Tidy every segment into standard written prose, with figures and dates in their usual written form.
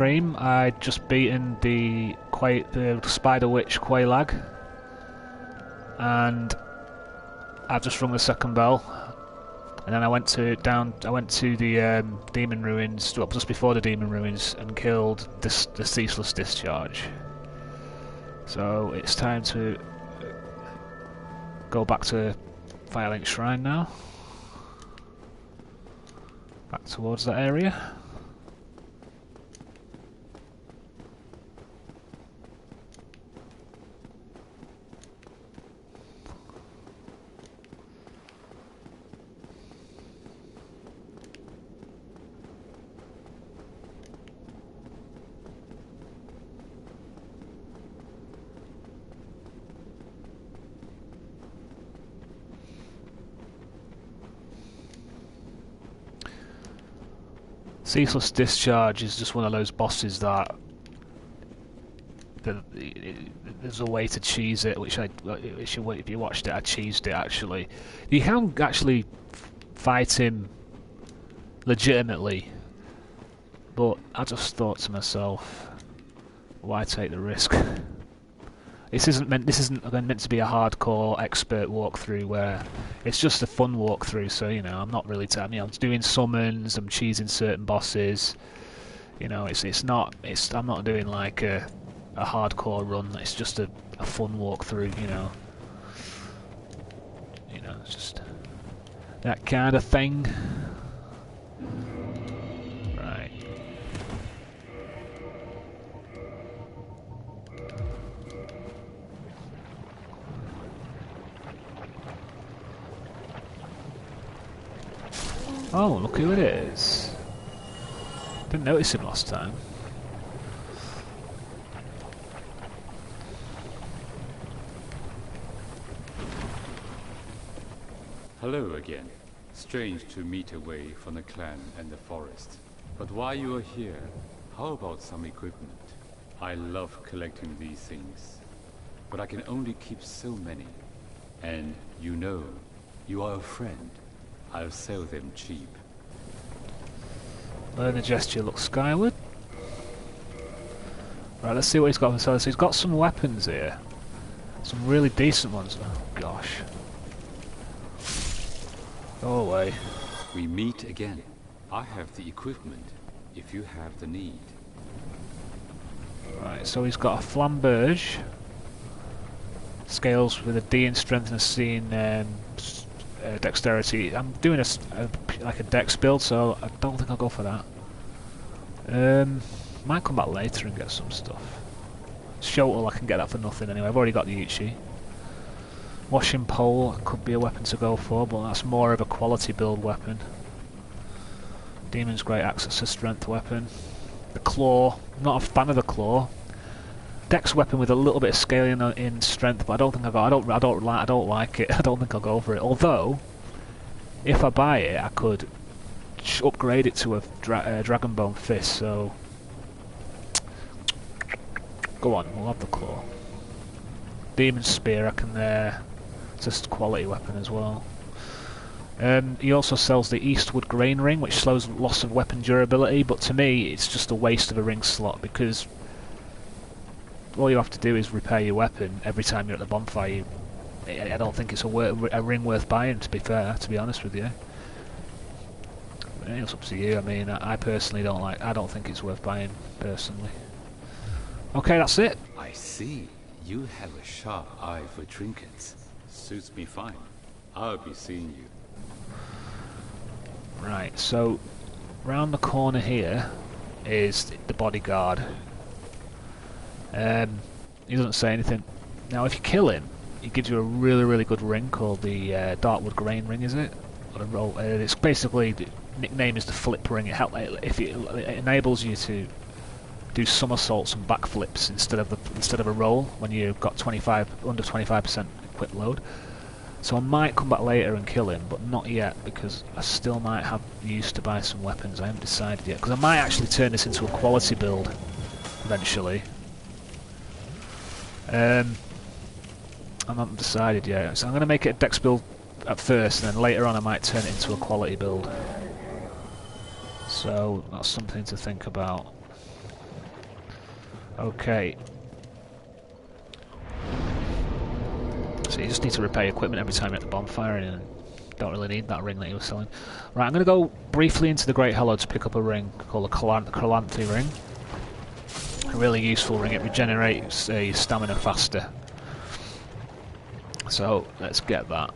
Stream, I'd just beaten the Spider Witch Quailag, and I've just rung the second bell, and then I went to the Demon Ruins, well, just before the Demon Ruins, and killed the Ceaseless Discharge. So it's time to go back to Firelink Shrine now, back towards that area. Ceaseless Discharge is just one of those bosses that there's a way to cheese it, which if you watched it, I cheesed it actually. You can actually fight him legitimately, but I just thought to myself, why take the risk? This isn't meant to be a hardcore expert walkthrough where it's just a fun walkthrough. So I'm not really I'm doing summons, I'm cheesing certain bosses. I'm not doing like a hardcore run. It's just a fun walkthrough. It's just that kind of thing. Right. Oh, look who it is. Didn't notice him last time. Hello again. Strange to meet away from the clan and the forest. But while you are here, how about some equipment? I love collecting these things, but I can only keep so many. And you are a friend. I'll sell them cheap. Learn the gesture, look skyward. Right, let's see what he's got for himself. So he's got some weapons here. Some really decent ones. Oh gosh. Go away. We meet again. I have the equipment, if you have the need. Right, so he's got a flamberge. Scales with a D in strength and a C in dexterity. I'm doing like a dex build, so I don't think I'll go for that. Might come back later and get some stuff. Shotel, I can get that for nothing anyway. I've already got the Uchi. Washing pole could be a weapon to go for, but that's more of a quality build weapon. Demon's Great Axe, that's a strength weapon. The claw, not a fan of the claw. Dex weapon with a little bit of scaling in strength, but I don't think I don't like it. I don't think I'll go for it. Although, if I buy it, I could upgrade it to a dragon bone fist. So, go on, we'll have the claw. Demon spear, I can. It's a quality weapon as well. He also sells the Eastwood Grain Ring, which slows loss of weapon durability. But to me, it's just a waste of a ring slot because all you have to do is repair your weapon every time you're at the bonfire. I don't think it's a ring worth buying, to be fair, to be honest with you. But it's up to you. I mean, I personally don't like. I don't think it's worth buying, personally. Okay, that's it. I see. You have a sharp eye for trinkets. Suits me fine. I'll be seeing you. Right, so round the corner here is the bodyguard. He doesn't say anything. Now, if you kill him, he gives you a really, really good ring called the Darkwood Grain Ring, is it? It's basically, the nickname is the Flip Ring. It enables you to do somersaults and backflips instead of a roll when you've got under 25% equip load. So I might come back later and kill him, but not yet because I still might have use to buy some weapons. I haven't decided yet because I might actually turn this into a quality build eventually. I'm not decided yet, so I'm going to make it a dex build at first, and then later on I might turn it into a quality build. So that's something to think about. Okay. So you just need to repair your equipment every time you're at the bonfire, and don't really need that ring that you were selling. Right, I'm going to go briefly into the Great Hollow to pick up a ring called the Calanthe ring. A really useful ring. It regenerates your stamina faster. So let's get that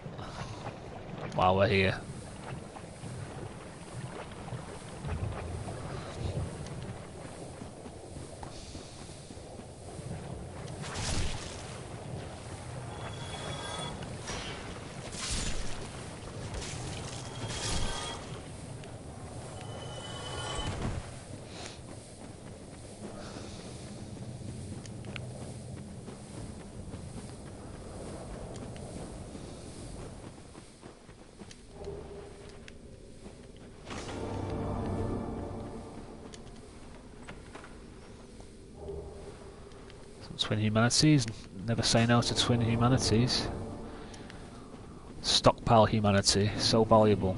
while we're here. Twin humanities. Never say no to twin humanities. Stockpile humanity. So valuable.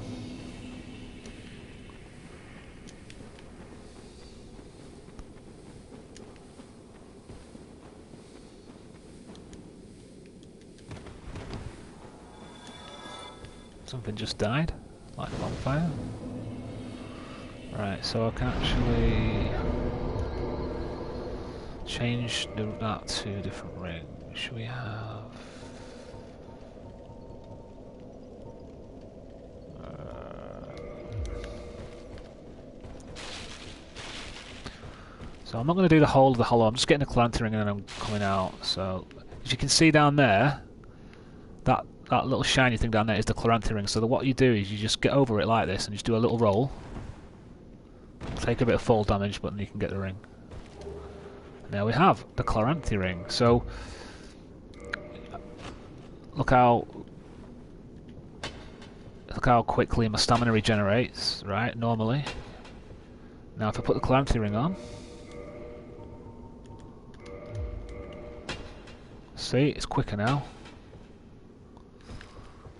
Something just died. Like a bonfire. Right, so I can actually change that to a different ring. Should we have... So I'm not going to do the whole of the hollow, I'm just getting a Calanthe ring and then I'm coming out. So, as you can see down there, that little shiny thing down there is the Calanthe ring. So what you do is you just get over it like this and just do a little roll. Take a bit of fall damage, but then you can get the ring. There we have the Calanthe ring. So look how quickly my stamina regenerates, right? Normally. Now if I put the Calanthe ring on, see, it's quicker now.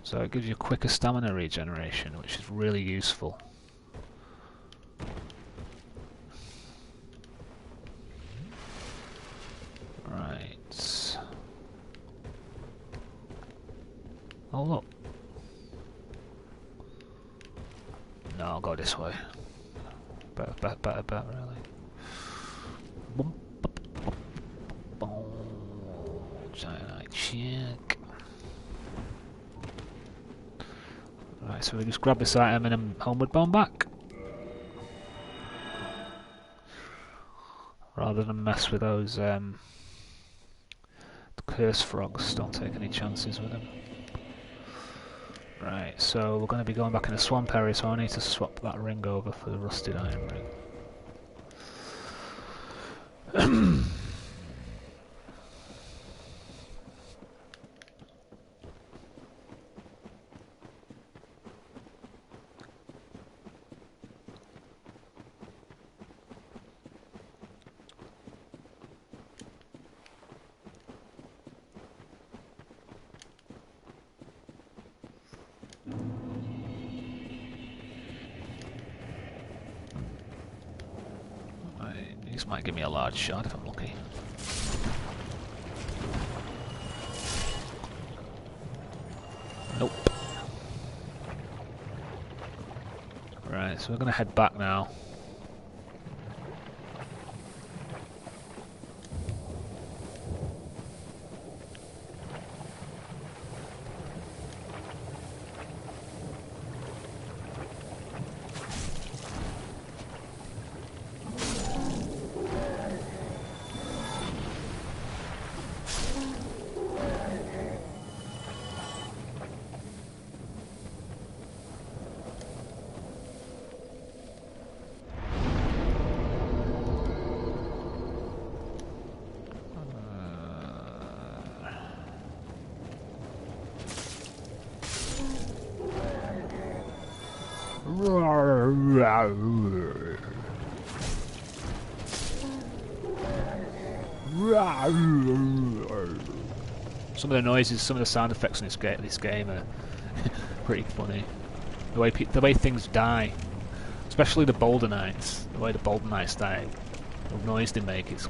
So it gives you quicker stamina regeneration, which is really useful. Right. Oh look. No, I'll go this way. Better, really. Cyanide check. Right, so we just grab this item and I'm homeward bound back. Rather than mess with those curse frogs, don't take any chances with them. Right, so we're going to be going back in the swamp area, so I need to swap that ring over for the rusted iron ring. These might give me a large shot if I'm lucky. Nope. Right, so we're going to head back now. Some of the noises, some of the sound effects in this game are pretty funny. The way things die, especially the Boulder Knights, the way the Boulder Knights die, the noise they make is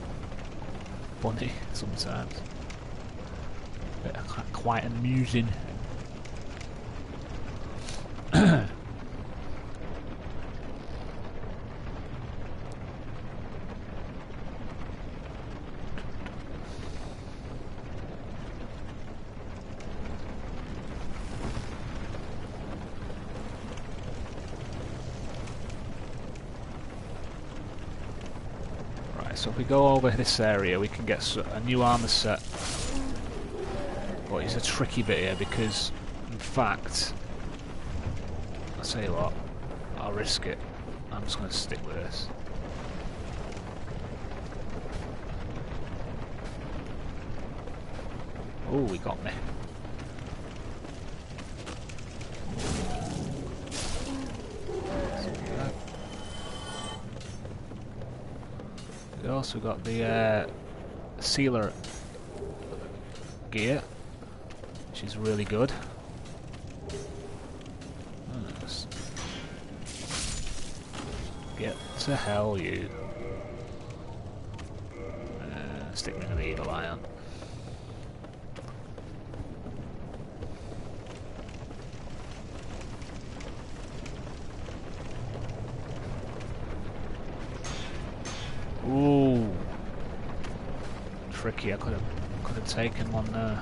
funny sometimes. Quite amusing. So if we go over this area, we can get a new armor set. But it's a tricky bit here because, in fact, I'll tell you what, I'll risk it. I'm just going to stick with this. Oh, he got me. We also got the sealer gear, which is really good. Let's get to hell, you. Stick me to the evil iron. Ooh, tricky. I could have taken one there.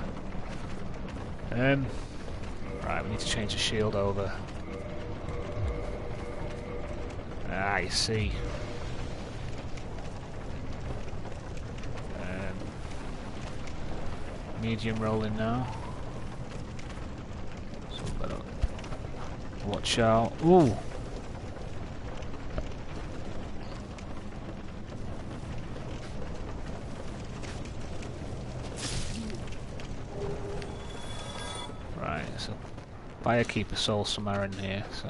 Right, we need to change the shield over. Ah, you see. Medium rolling now. So better watch out. Ooh. So, Firekeeper soul somewhere in here, so.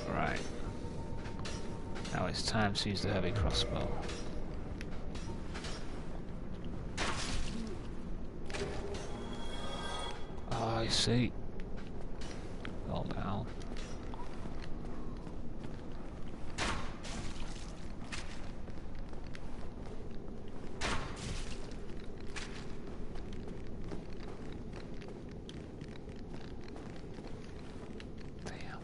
Right. Now it's time to use the heavy crossbow. I see. All down. Damn.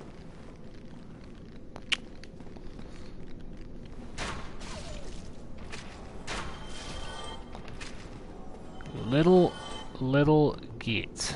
Little git.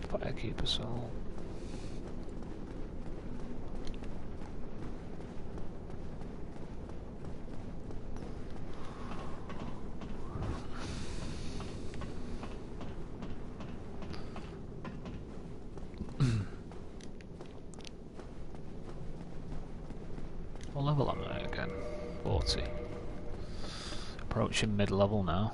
Firekeeper soul. What level am I again? 40. Approaching mid-level now.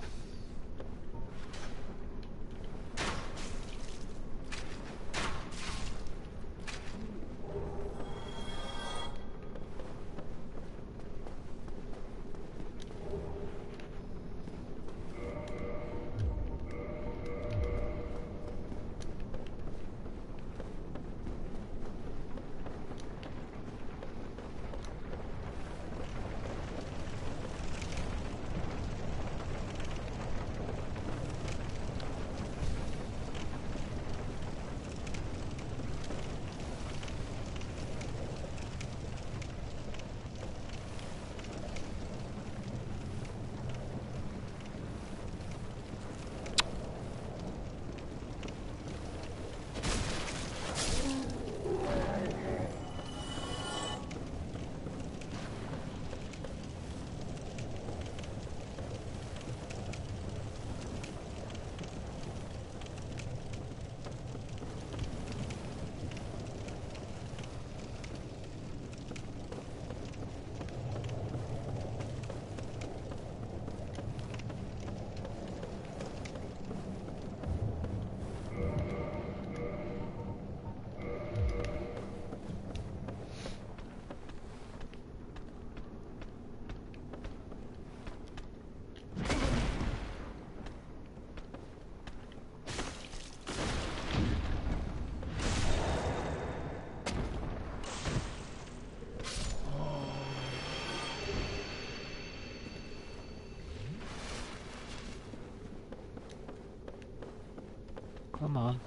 Come on.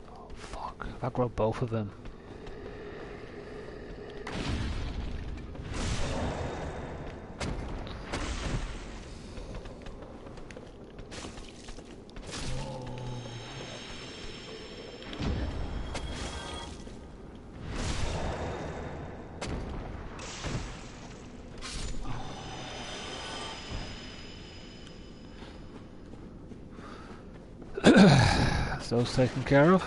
Oh fuck, if I grow both of them. Those taken care of.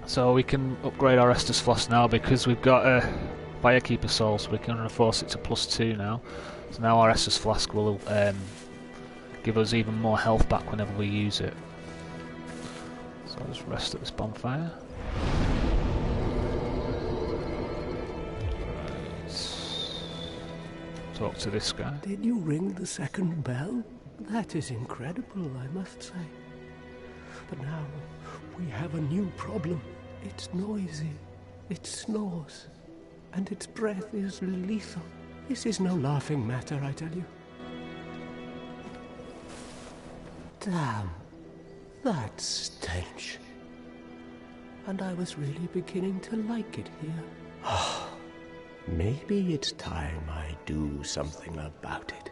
So we can upgrade our Estus Flask now because we've got a Firekeeper Soul, so we can reinforce it to +2 now. So now our Estus Flask will give us even more health back whenever we use it. So I'll just rest at this bonfire. Right. Talk to this guy. Did you ring the second bell? That is incredible, I must say. But now we have a new problem. It's noisy, it snores, and its breath is lethal. This is no laughing matter, I tell you. Damn, that stench. And I was really beginning to like it here. Maybe it's time I do something about it.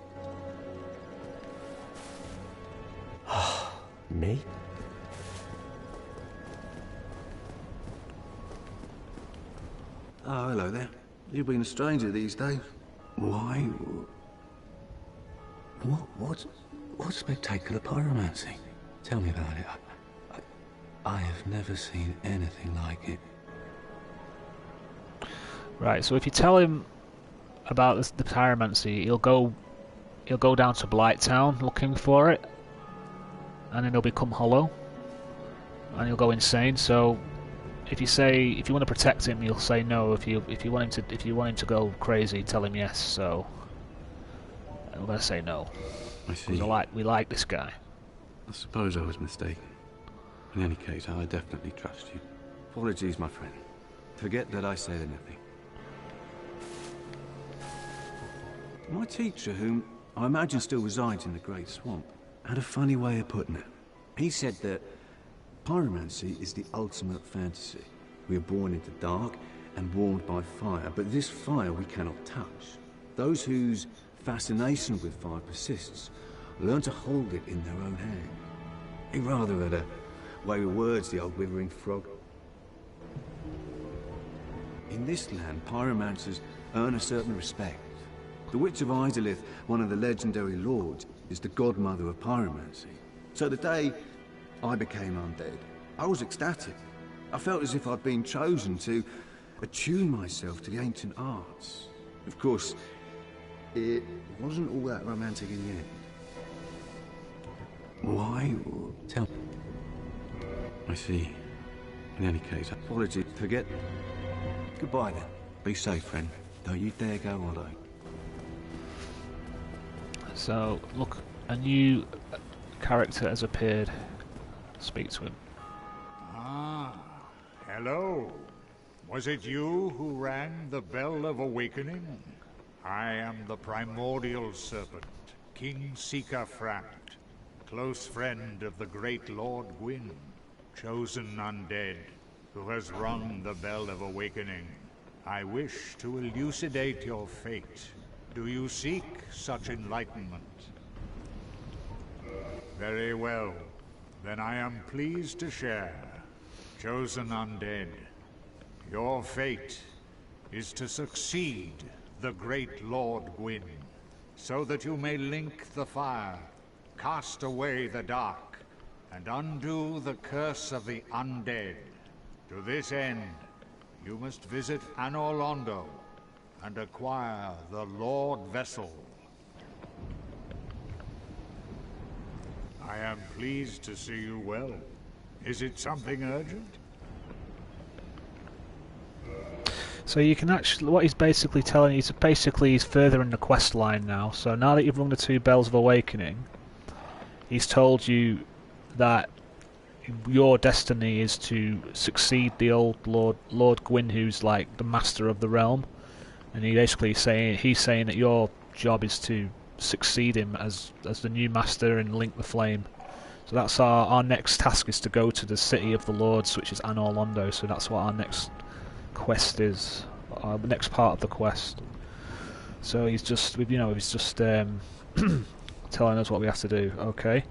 Me? Oh, hello there. You've been a stranger these days. Why? What spectacular pyromancy? Tell me about it. I have never seen anything like it. Right, so if you tell him about the pyromancy, he'll go down to Blighttown looking for it, and then he'll become hollow, and he'll go insane. So if you want to protect him, you'll say no. If you want him to go crazy, tell him yes. So we're gonna say no. I see. We like this guy. I suppose I was mistaken. In any case, I definitely trust you. Apologies, my friend. Forget that I said anything. My teacher, whom I imagine still resides in the Great Swamp, had a funny way of putting it. He said that pyromancy is the ultimate fantasy. We are born into dark and warmed by fire, but this fire we cannot touch. Those whose fascination with fire persists learn to hold it in their own hand. He rather had a way with words, the old withering frog. In this land, pyromancers earn a certain respect. The Witch of Izalith, one of the legendary lords, is the godmother of pyromancy. So the day I became undead, I was ecstatic. I felt as if I'd been chosen to attune myself to the ancient arts. Of course, it wasn't all that romantic in the end. Why? Tell me. I see. In any case, apologies. Forget. Goodbye then. Be safe, friend. Don't you dare go alone. So look, a new character has appeared. Speak to him. Ah, hello. Was it you who rang the bell of awakening? I am the primordial serpent, King Seeker Fract, close friend of the great Lord Gwyn, chosen undead, who has rung the bell of awakening. I wish to elucidate your fate. Do you seek such enlightenment? Very well. Then I am pleased to share. Chosen undead, your fate is to succeed the great Lord Gwyn, so that you may link the fire, cast away the dark, and undo the curse of the undead. To this end, you must visit Anor Londo and acquire the Lord Vessel. I am pleased to see you well. Is it something urgent? So you can actually, what he's basically telling you is basically he's further in the quest line now. So now that you've rung the 2 bells of awakening, he's told you that your destiny is to succeed the old Lord Gwyn, who's like the master of the realm, and he's saying that your job is to succeed him as the new master and link the flame. So that's our next task, is to go to the city of the lords, which is Anor Londo. So that's what our next quest is, our next part of the quest. So he's just telling us what we have to do. Okay.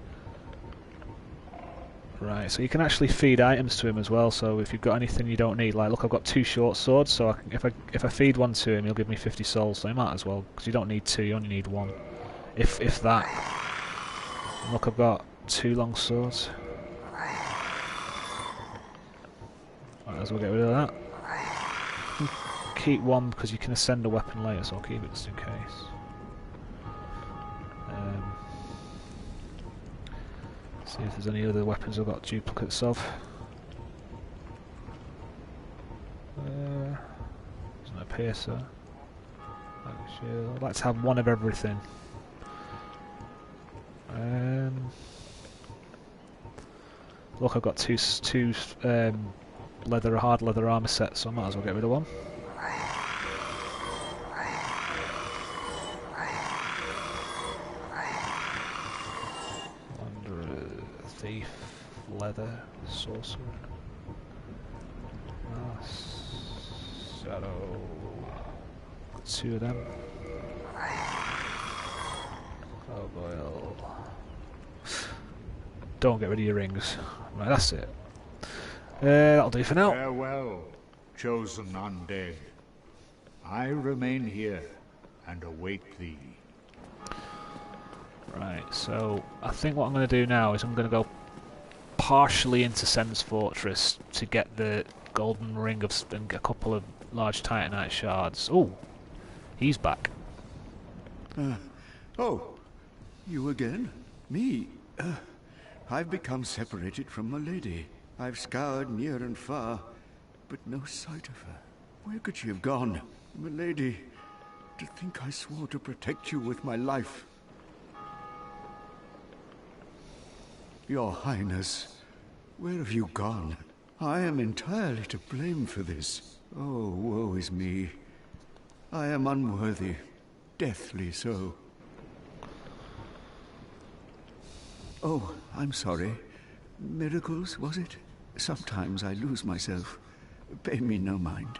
Right, so you can actually feed items to him as well. So if you've got anything you don't need, like look, I've got 2 short swords, so if I feed one to him, he'll give me 50 souls. So you might as well, because you don't need 2, you only need 1, if that. And look, I've got 2 long swords. Might as well get rid of that. Keep 1 because you can ascend a weapon later, so I'll keep it just in case. See if there's any other weapons I've got duplicates of. There's no piercer. I'd like to have 1 of everything. Look, I've got 2 hard leather armor sets, so I might as well get rid of 1. Thief, leather, sorcerer, shadow. Got 2 of them. Oh boy! Don't get rid of your rings. Right, that's it. That'll do for now. Farewell, chosen undead. I remain here and await thee. Right, so I think what I'm going to do now is I'm going to go partially into Sen's Fortress to get the golden ring and a couple of large titanite shards. Oh, he's back. Oh, you again? Me? I've become separated from my lady. I've scoured near and far, but no sight of her. Where could she have gone? My lady, to think I swore to protect you with my life. Your Highness, where have you gone? I am entirely to blame for this. Oh, woe is me. I am unworthy, deathly so. Oh, I'm sorry. Miracles, was it? Sometimes I lose myself. Pay me no mind.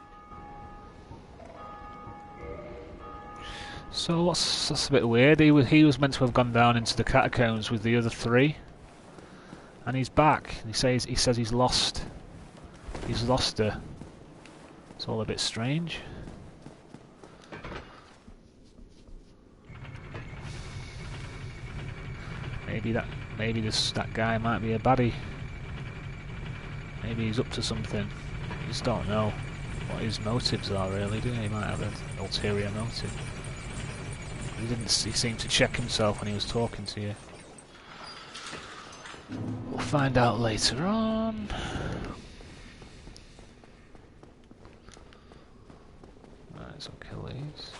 So that's a bit weird. He was meant to have gone down into the catacombs with the other three, and he's back. He says he's lost. He's lost her. It's all a bit strange. Maybe that guy might be a baddie. Maybe he's up to something. You just don't know what his motives are, really, do you? He might have an ulterior motive. He seemed to check himself when he was talking to you. We'll find out later on. Right, so kill these.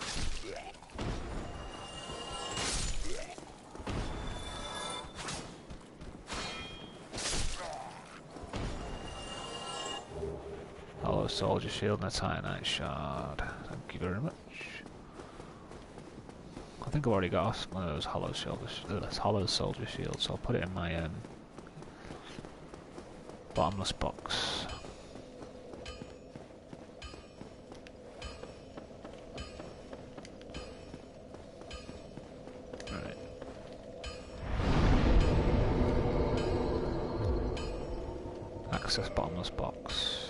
Hollow soldier shield and a titanite shard. Thank you very much. I think I've already got one of those hollow soldier shields, so I'll put it in my bottomless box. Right. Access bottomless box.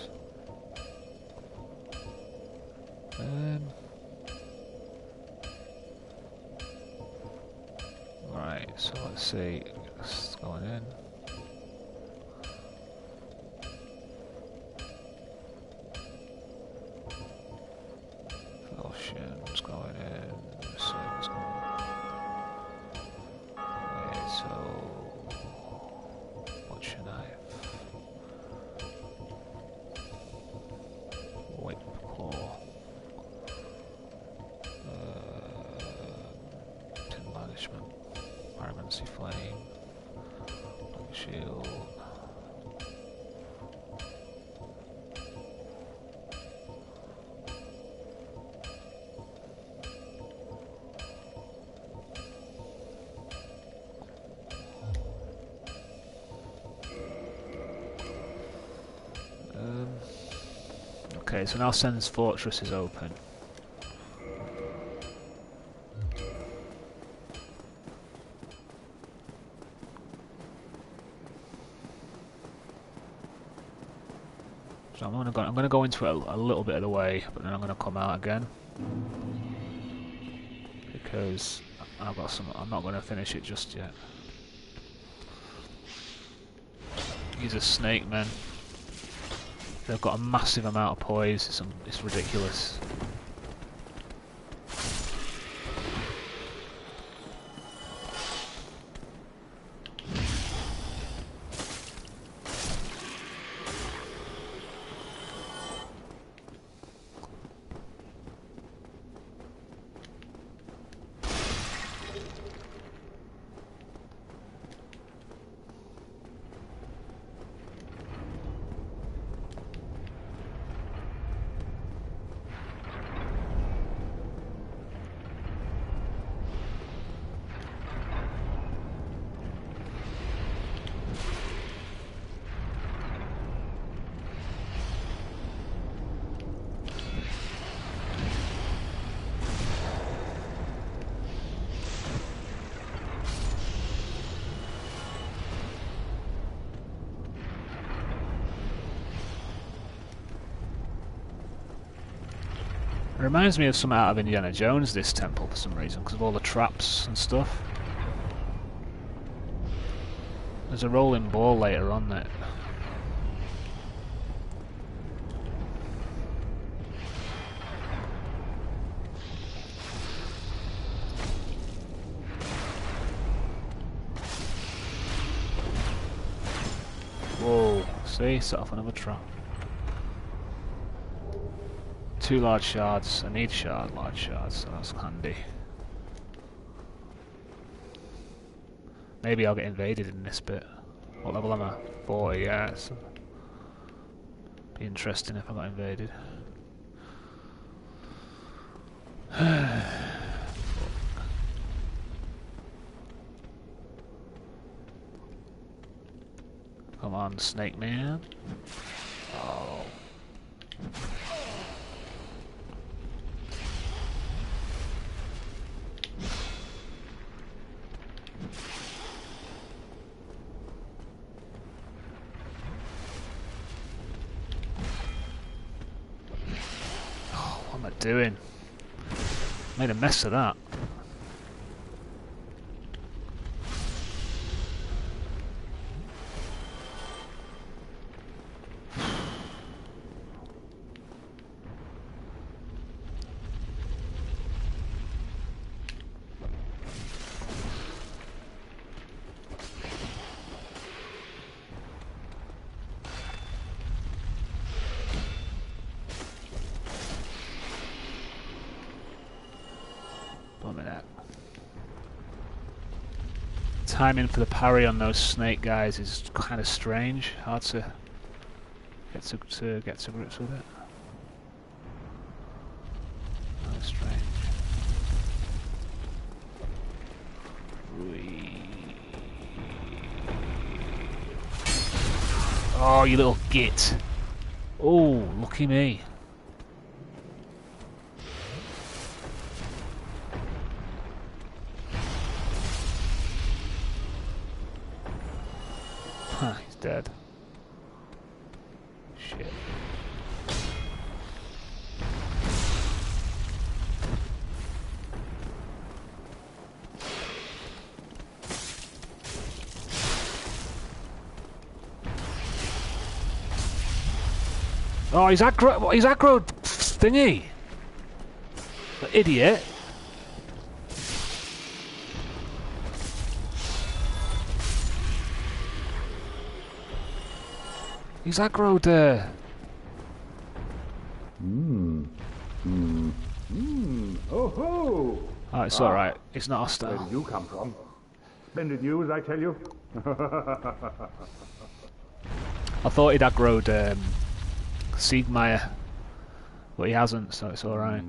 Right, so let's see, it's going in. Falchion's going in, so it's going in. Okay, so what's your knife? Whip claw. Tin banishment. Pyromancy flame. Shield. Okay, so now Sen's Fortress is open. So I'm gonna go into it a little bit of the way, but then I'm gonna come out again because I'm not gonna finish it just yet. These are snake men. They've got a massive amount of poise. It's ridiculous. It reminds me of something out of Indiana Jones, this temple, for some reason, because of all the traps and stuff. There's a rolling ball later on that. Whoa, see, set off another trap. 2 large shards. I need large shards, so that's handy. Maybe I'll get invaded in this bit. What level am I? 40, yeah. Be interesting if I got invaded. Come on, Snake Man. Oh. What am I doing? Made a mess of that. Timing for the parry on those snake guys is kind of strange. Hard to get to grips with it. Kind of strange. Oh, you little git! Oh, lucky me. He's dead. Shit. Oh, he's aggro thingy. The idiot. He's aggroed there. Oh ho! Oh, it's alright. It's not hostile. Where did you come from? Splendid news, I tell you. I thought he'd aggroed Siegmeyer, but he hasn't, so it's alright.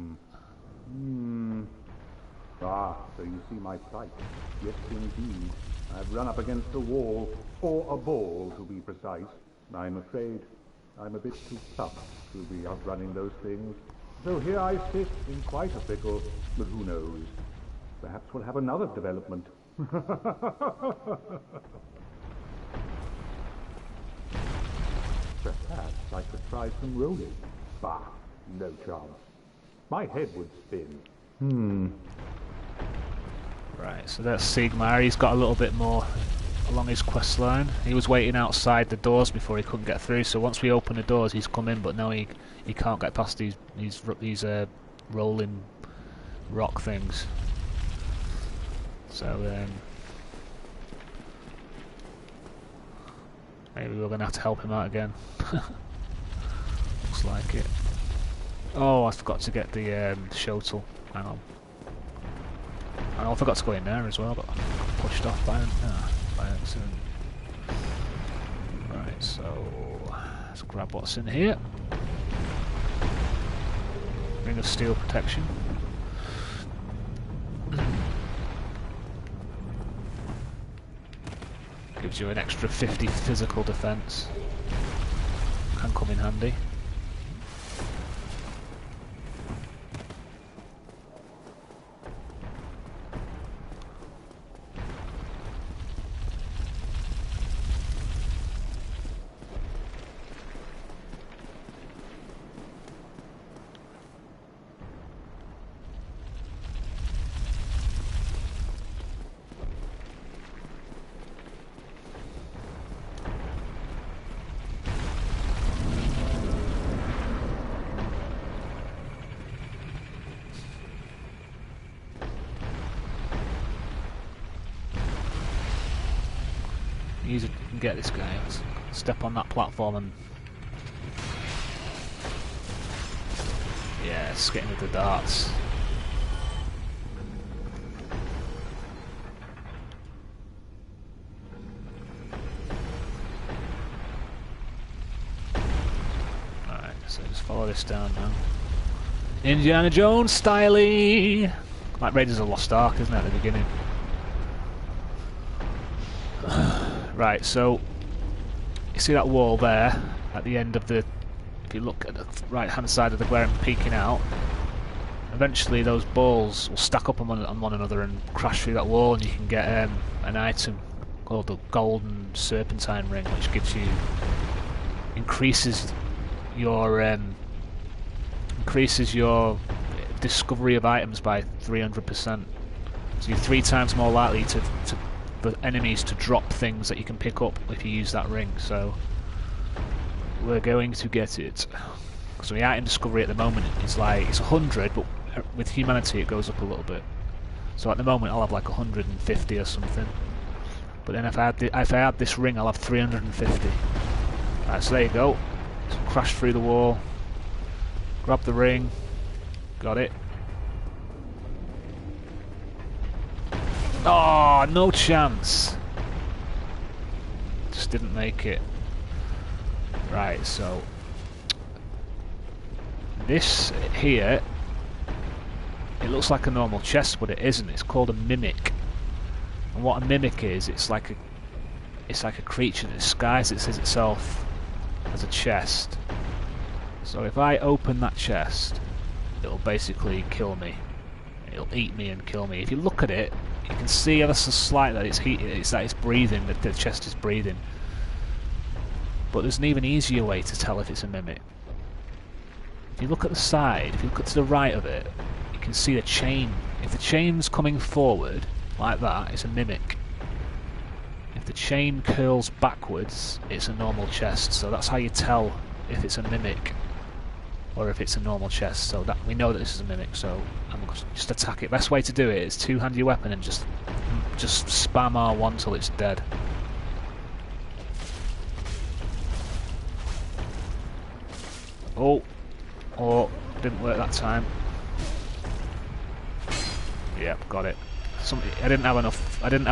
Ah, so you see my plight. Yes, indeed. I've run up against a wall, or a ball to be precise. I'm afraid I'm a bit too tough to be outrunning those things. So here I sit in quite a pickle, but who knows? Perhaps we'll have another development. Perhaps I could try some rolling. Bah, no chance. My head would spin. Right, so that's Siegmeyer. He's got a little bit more along his quest line. He was waiting outside the doors before he couldn't get through, so once we open the doors he's come in, but now he can't get past these rolling rock things. So maybe we're going to have to help him out again. Looks like it. Oh, I forgot to get the shuttle. Hang on. I forgot to go in there as well, but I got pushed off by accident. Right, so let's grab what's in here. Ring of Steel protection. Gives you an extra 50 physical defense. Can come in handy. use it. You can get this guy. Let's step on that platform and yeah, it's getting with the darts. Alright, so just follow this down now. Indiana Jones styley! Like Raiders of the Lost Ark, isn't it, at the beginning? Right, so you see that wall there at the end of the... If you look at the right hand side of the glare and peeking out, eventually those balls will stack up on one another and crash through that wall, and you can get an item called the Golden Serpentine Ring, which gives you... increases your discovery of items by 300%. So you're 3 times more likely for enemies to drop things that you can pick up if you use that ring. So we're going to get it. So the item discovery at the moment is like, it's 100, but with humanity it goes up a little bit. So at the moment I'll have like 150 or something. But then if I add this ring, I'll have 350. Right, so there you go. So crash through the wall. Grab the ring. Got it. Oh, no chance. Just didn't make it. Right, so this here, it looks like a normal chest, but it isn't. It's called a mimic. And what a mimic is, it's like a creature that disguises itself as a chest. So if I open that chest, it'll basically kill me. It'll eat me and kill me. If you look at it, you can see ever so slight that it's heat. It's that it's breathing. That the chest is breathing. But there's an even easier way to tell if it's a mimic. If you look at the side, if you look to the right of it, you can see the chain. If the chain's coming forward like that, it's a mimic. If the chain curls backwards, it's a normal chest. So that's how you tell if it's a mimic or if it's a normal chest. So that we know that this is a mimic. So I'm just attack it. Best way to do it is two-hand your weapon and just spam R1 till it's dead. Oh, didn't work that time. Yep, got it. I didn't have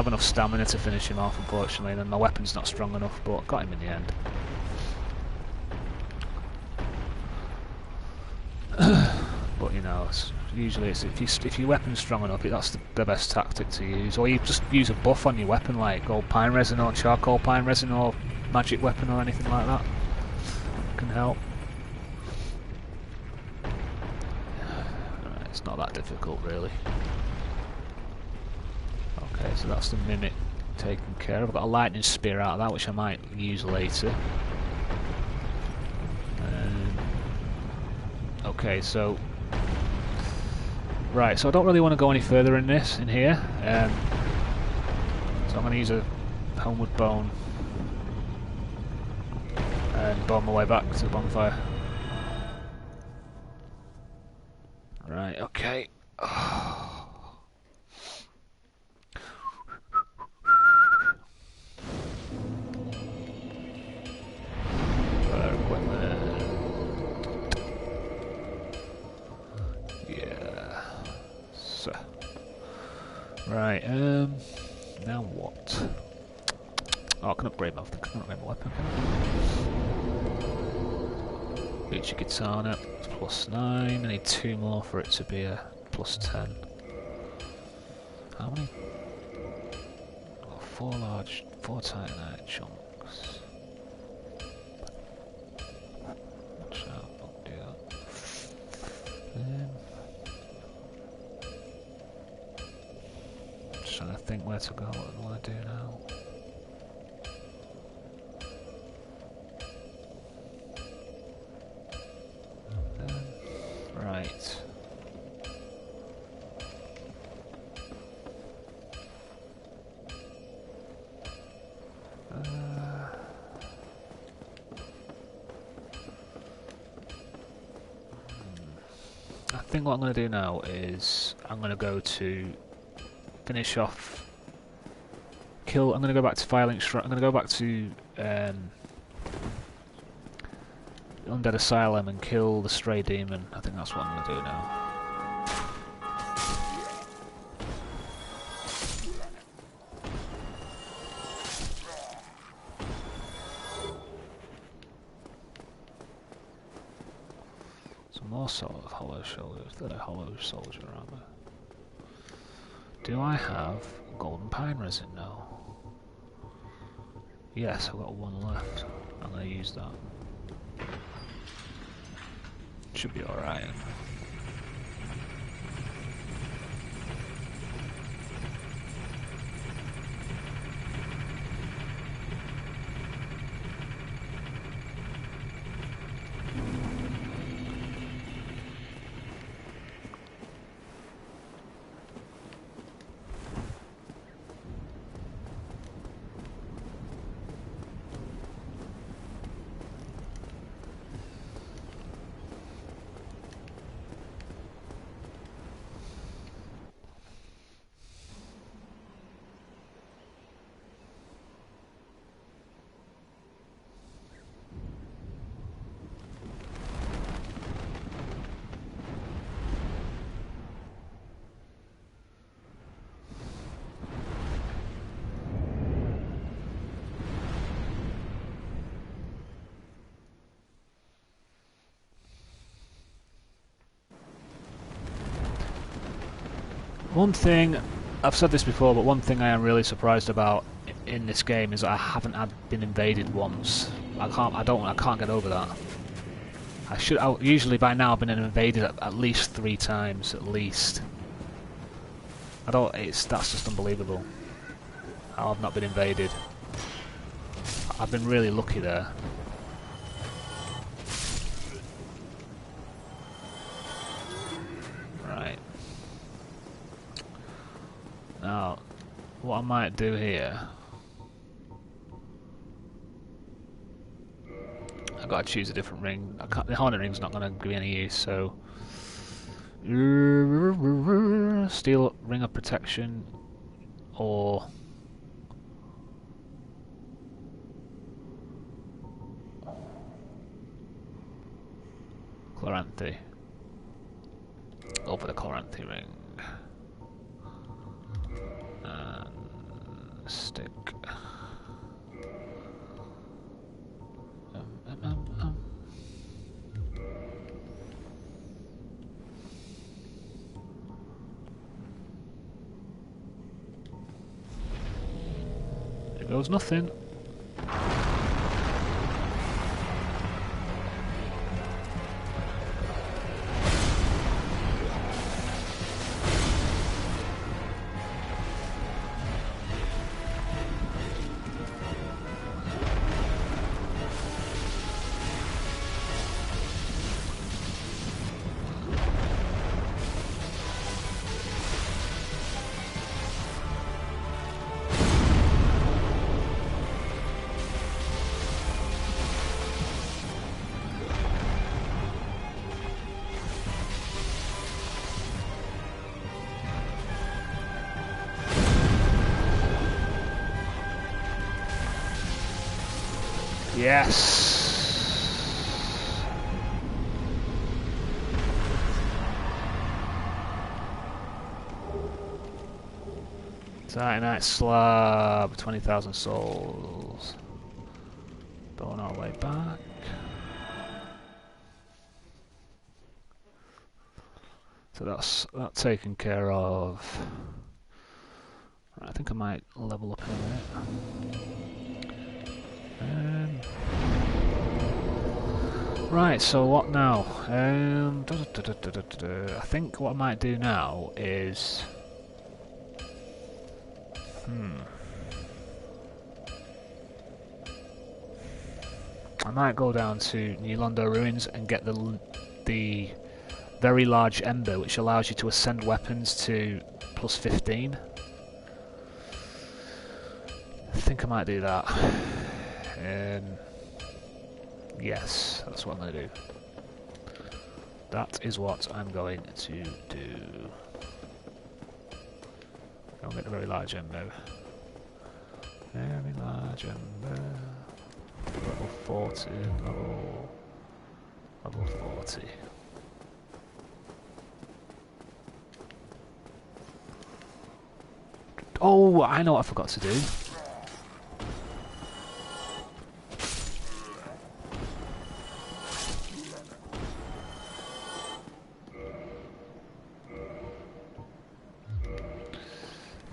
enough stamina to finish him off, unfortunately, and then my weapon's not strong enough, but got him in the end. But you know, usually if your weapon's strong enough, that's the best tactic to use. Or you just use a buff on your weapon, like gold pine resin or charcoal pine resin or magic weapon or anything like that. Can help. It's not that difficult, really. Okay, so that's the mimic taken care of. I've got a lightning spear out of that, which I might use later. Okay, so right, so I don't really want to go any further in here. So I'm going to use a homeward bone and bone my way back to the bonfire. Right, okay. Yeah. So. Right, now what? Oh, I can upgrade my weapon. Reach your guitar now. It's +9. I need 2 more for it to be a +10. How many? Oh, 4 titanite chunks. Watch out, don't do that. Just trying to think where to go, what I want to do now. Right. I think what I'm going to do now is I'm going to go to finish off kill. I'm gonna go back to Firelink Shrine. I'm gonna go back to Undead Asylum and kill the stray demon. I think that's what I'm gonna do now. Some more sort of hollow shoulders. That a hollow soldier armor. Do I have golden pine resin now? Yes, I've got one left. I'm gonna use that. Should be alright. One thing, I've said this before, but one thing I am really surprised about in this game is that I haven't been invaded once. I can't get over that. Usually by now I've been invaded at least 3 times, at least. That's just unbelievable. How I've not been invaded. I've been really lucky there. Right. Now, what I might do here... I've got to choose a different ring. The Hornet Ring's not going to be any use, so... Steel Ring of Protection, or... Chloranthy. Go for the Chloranthy Ring. And... stick. There goes nothing. Yes. Titanite slab, 20,000 souls. Going our way back. So that's that taken care of. Right, I think I might level up in a minute. Right, so what now? I think what I might do now is... I might go down to New Londo Ruins and get the very large ember, which allows you to ascend weapons to plus 15. I think I might do that. Yes, that's what I'm going to do. That is what I'm going to do. I'll get the very large ember. agenda. Level 40. Level 40. Oh, I know what I forgot to do.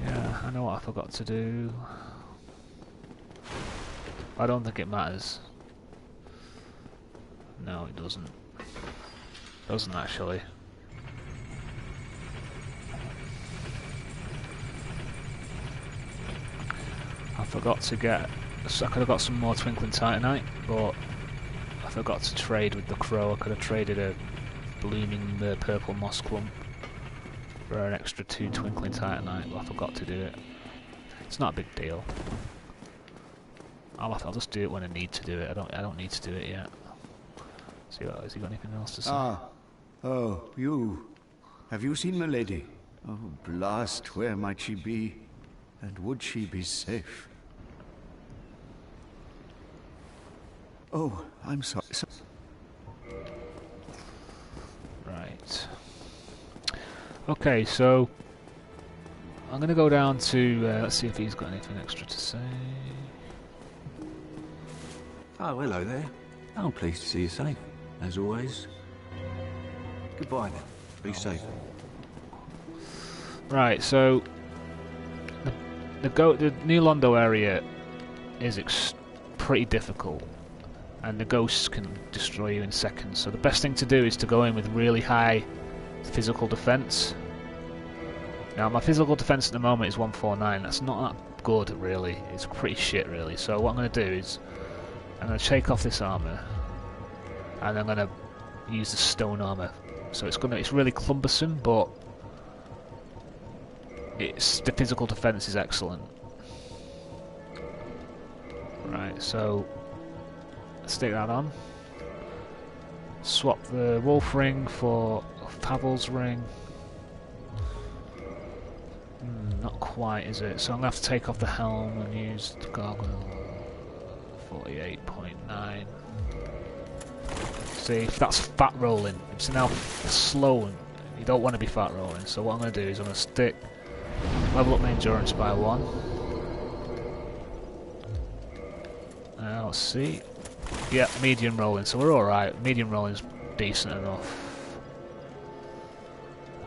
Yeah, I know what I forgot to do. I don't think it matters. No, it doesn't. Doesn't actually. I forgot to get... So I could have got some more Twinkling Titanite, but I forgot to trade with the crow. I could have traded a blooming purple moss clump for an extra 2 Twinkling Titanite, but I forgot to do it. It's not a big deal. I'll just do it when I need to do it. I don't need to do it yet. See what, has he got anything else to say? Ah. Oh, you. Have you seen Milady? Oh, blast, where might she be? And would she be safe? Oh, I'm sorry. Right. Okay, so I'm going to go down to... let's see if he's got anything extra to say. Oh, hello there. I'm pleased to see you safe, as always. Goodbye then. Be safe. Right, so the New Londo area is pretty difficult, and the ghosts can destroy you in seconds. So the best thing to do is to go in with really high physical defense. Now my physical defense at the moment is 149. That's not that good, really. It's pretty shit, really. So what I'm going to do is I'm going to take off this armor, and I'm going to use the stone armor. So it's really cumbersome, but the physical defense is excellent. Right, so let's take that on. Swap the wolf ring for Pavel's ring. Not quite, is it? So I'm going to have to take off the helm and use the gargoyle. 48.9. See, that's fat rolling. It's now slow, and you don't want to be fat rolling. So what I'm going to do is I'm going to level up my endurance by 1. Now let's see. Yeah, medium rolling. So we're all right. Medium rolling is decent enough.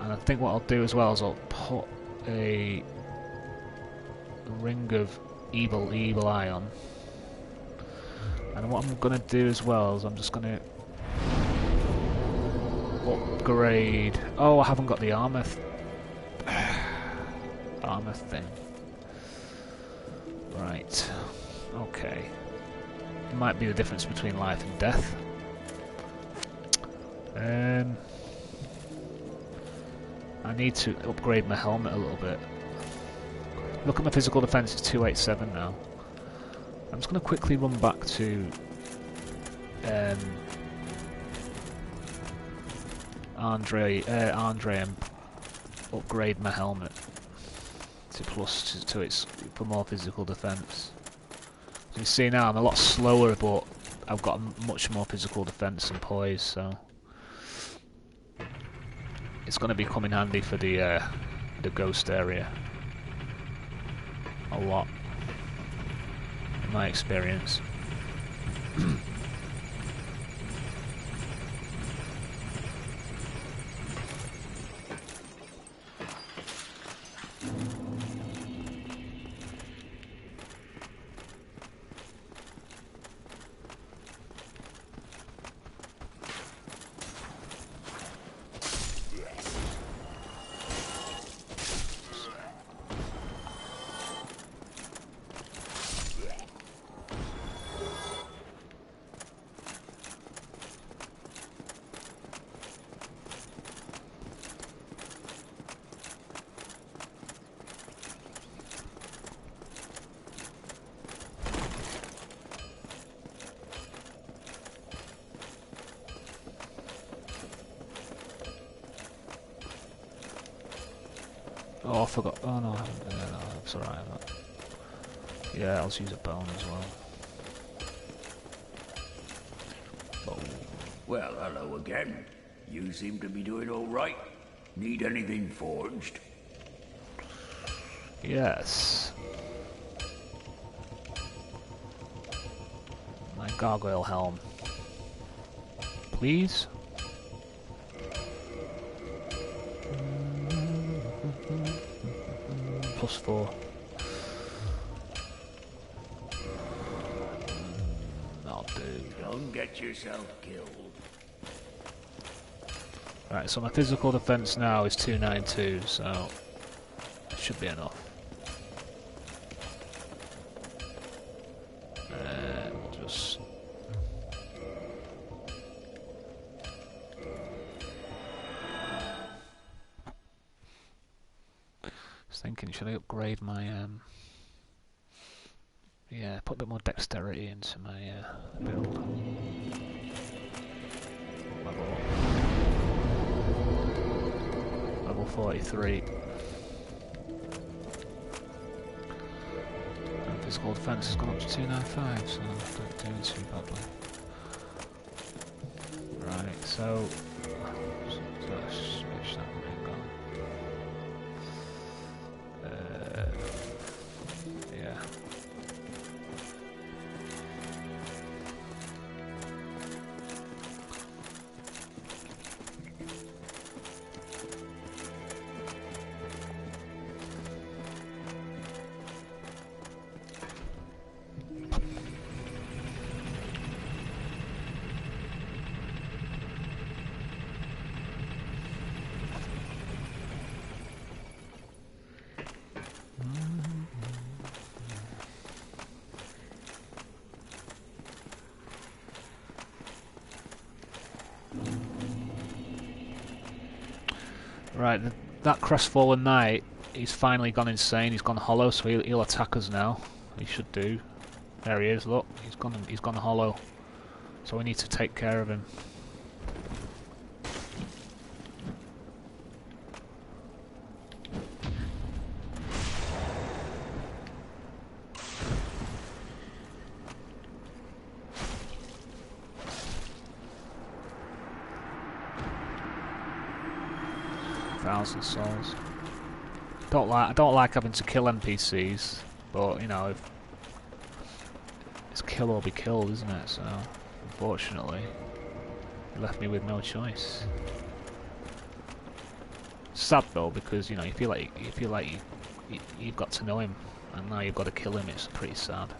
And I think what I'll do as well is I'll put a ring of evil eye on. And what I'm going to do as well is I'm just going to upgrade... Oh, I haven't got the armor armor thing. Right. Okay. It might be the difference between life and death. I need to upgrade my helmet a little bit. Look at my physical defense, it's 287 now. I'm just going to quickly run back to Andre and upgrade my helmet to plus to its for more physical defense. You see now I'm a lot slower, but I've got much more physical defense and poise, so it's going to be coming handy for the ghost area a lot, in my experience. Oh, I forgot. Oh no, I haven't. No, it's alright. Yeah, I'll just use a bone as well. Oh. Well, hello again. You seem to be doing all right. Need anything forged? Yes. My gargoyle helm. Please? +4. That'll do. Don't get yourself killed. Right, so my physical defense now is 292, so it should be enough. We'll just... Just thinking, should I upgrade my... Yeah, put a bit more dexterity into my build. Level 43. And physical defense has gone up to 295, so I'm not doing too badly. Right, so switch that ring on. Yeah. Right, that crestfallen knight, he's finally gone insane. He's gone hollow, so he'll attack us now. He should do. There he is. Look, he's gone hollow. So we need to take care of him. Souls. I don't like having to kill NPCs, but you know, if it's kill or be killed, isn't it? So unfortunately, it left me with no choice. Sad though, because you know you feel like you've got to know him, and now you've got to kill him. It's pretty sad.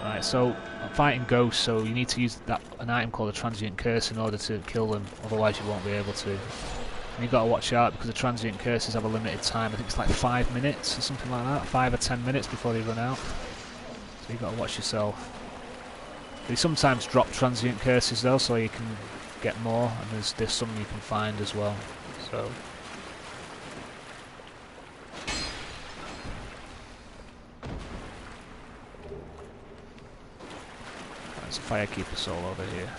Right, so I'm fighting ghosts, so you need to use an item called a transient curse in order to kill them, otherwise you won't be able to. And you've got to watch out because the transient curses have a limited time. I think it's like 5 minutes or something like that, 5 or 10 minutes before they run out. So you've got to watch yourself. They sometimes drop transient curses though, so you can get more, and there's some you can find as well. So. There's a firekeeper soul over here.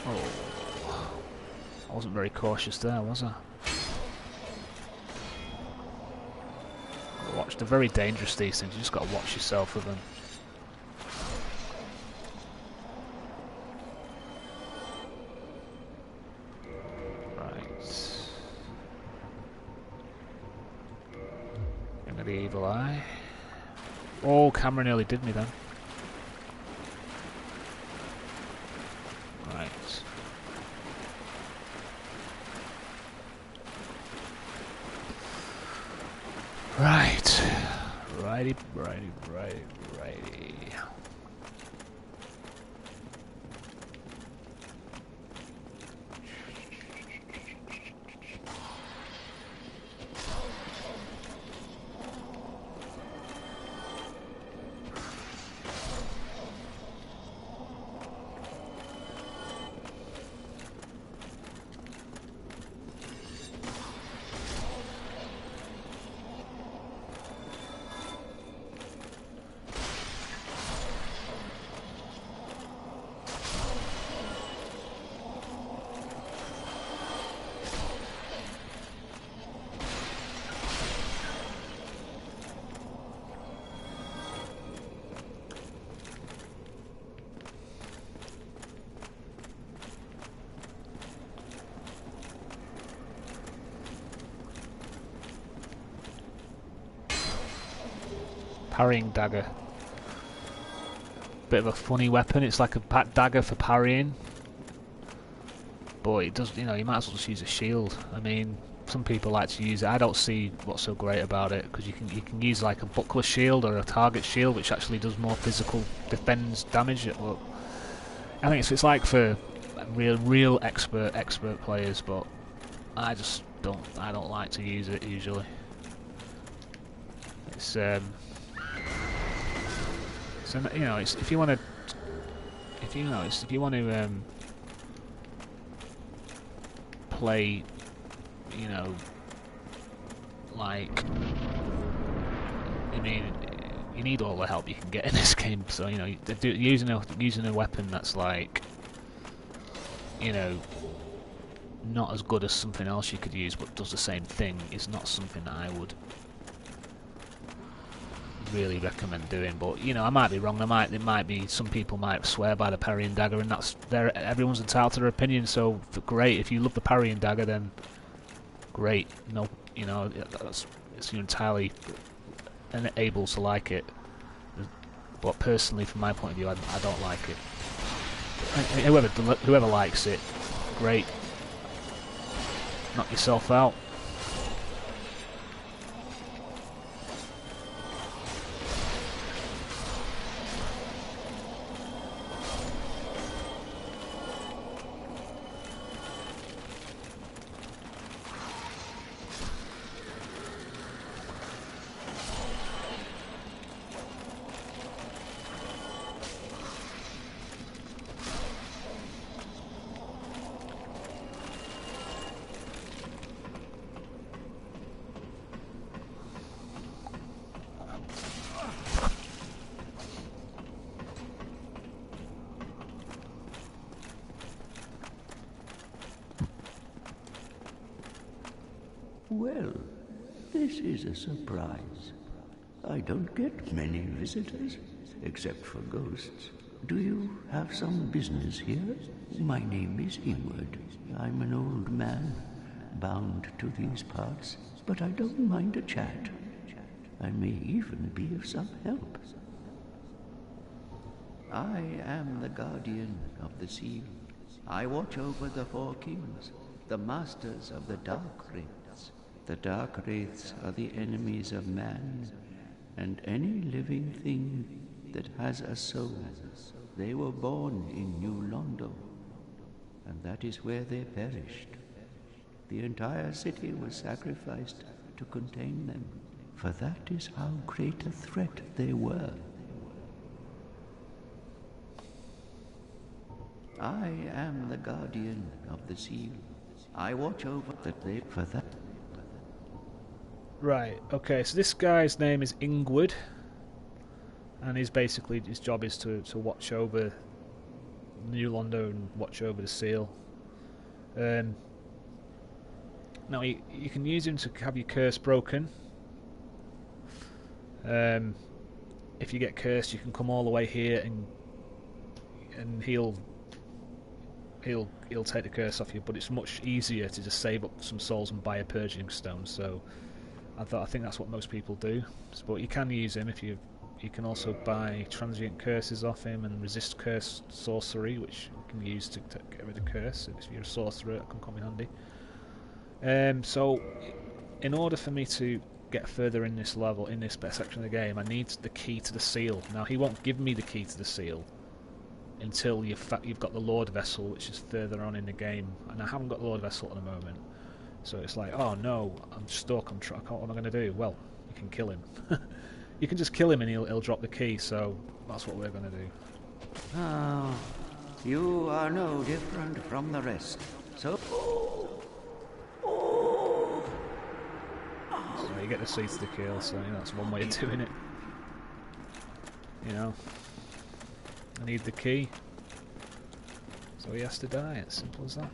Oh, I wasn't very cautious there, was I? Watch, they're very dangerous, these things. You just got to watch yourself with them. The evil eye. Oh, camera nearly did me then. Right. Right. Righty. Parrying dagger. Bit of a funny weapon. It's like a dagger for parrying. But it does, you know, you might as well just use a shield. I mean, some people like to use it. I don't see what's so great about it, because you can use like a buckler shield or a target shield, which actually does more physical defense damage. But I think it's like for real expert players. But I don't like to use it usually. It's so you know, it's, if you want to play, you know, like, I mean, you need all the help you can get in this game. So you know, using a weapon that's like, you know, not as good as something else you could use, but does the same thing, is not something that I would really recommend doing. But you know, I might be wrong. There might be some people might swear by the parrying dagger, and that's everyone's entitled to their opinion. So great, if you love the parrying dagger, then great. No, you know, you're entirely able to like it. But personally, from my point of view, I don't like it. And whoever likes it, great. Knock yourself out. Well, this is a surprise. I don't get many visitors, except for ghosts. Do you have some business here? My name is Ingward. I'm an old man, bound to these parts, but I don't mind a chat. I may even be of some help. I am the guardian of the seal. I watch over the four kings, the masters of the dark wraiths. The dark wraiths are the enemies of man, and any living thing that has a soul. They were born in New Londo, and that is where they perished. The entire city was sacrificed to contain them, for that is how great a threat they were. I am the guardian of the seal. I watch over that they for that. Right, okay, so this guy's name is Ingward, and his job is to watch over New Londo and watch over the seal. Now, you can use him to have your curse broken. If you get cursed, you can come all the way here and he'll take the curse off you, but it's much easier to just save up some souls and buy a purging stone. So I think that's what most people do. But you can use him if you can also buy transient curses off him and resist curse sorcery, which you can use to get rid of curse. If you're a sorcerer, that can come in handy. So in order for me to get further in this level, in this section of the game, I need the key to the seal. Now, he won't give me the key to the seal until you've got the Lord Vessel, which is further on in the game, and I haven't got the Lord Vessel at the moment. So it's like, oh no, I'm stuck, what am I going to do? Well, you can kill him. You can just kill him and he'll drop the key, so that's what we're going to do. Ah, you are no different from the rest. So you get the seed to the kill, so that's one way of doing it. I need the key. So he has to die, it's simple as that.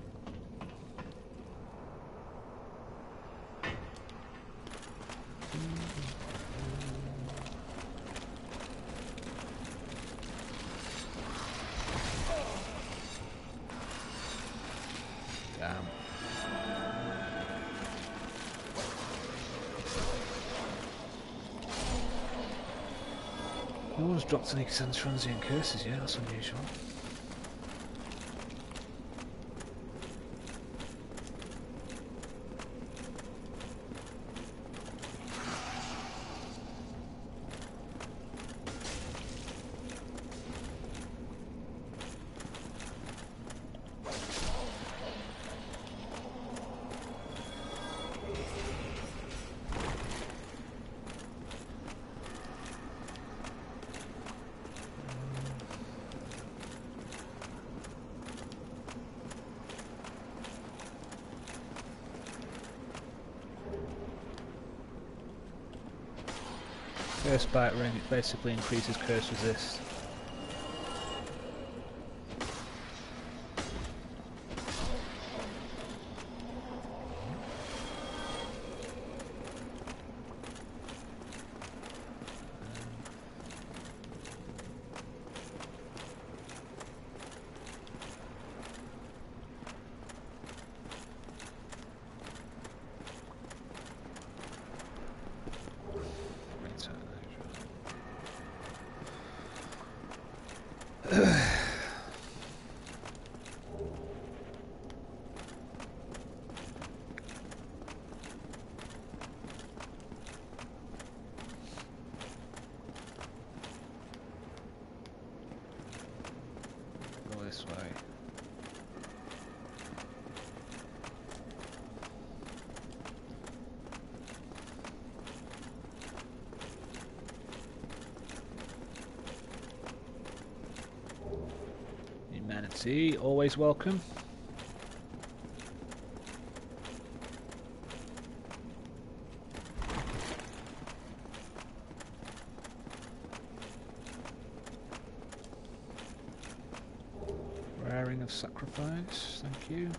Damn. one's dropped any transient curses yet, that's unusual. Curse Bite Ring, it basically increases curse resist. This way. Humanity, always welcome. Ring of Sacrifice, thank you.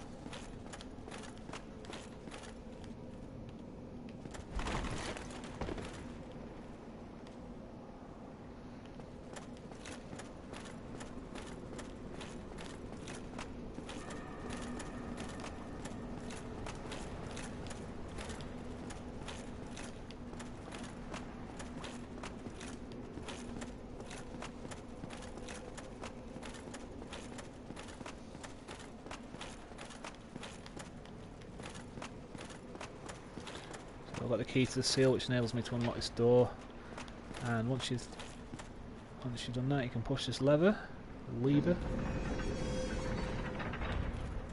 I've got the key to the seal, which enables me to unlock this door. And once you've done that, you can push this lever,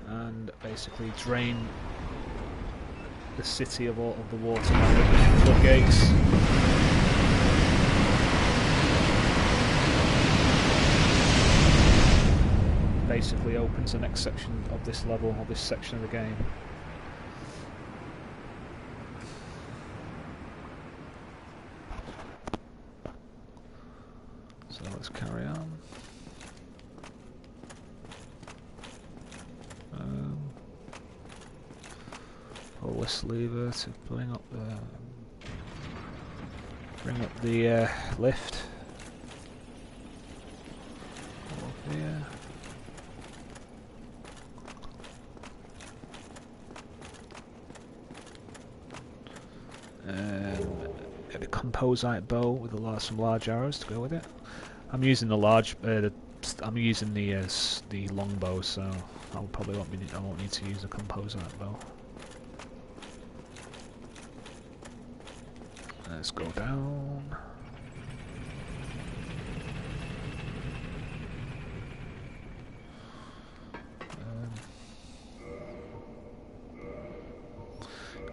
and basically drain the city of all of the water floodgates. Basically opens the next section of this level, or this section of the game. So let's carry on. Pull this lever to bring up the lift. Up here. Get a composite bow with some large arrows to go with it. I'm using the the longbow, so I won't need to use a composite bow. Let's go down.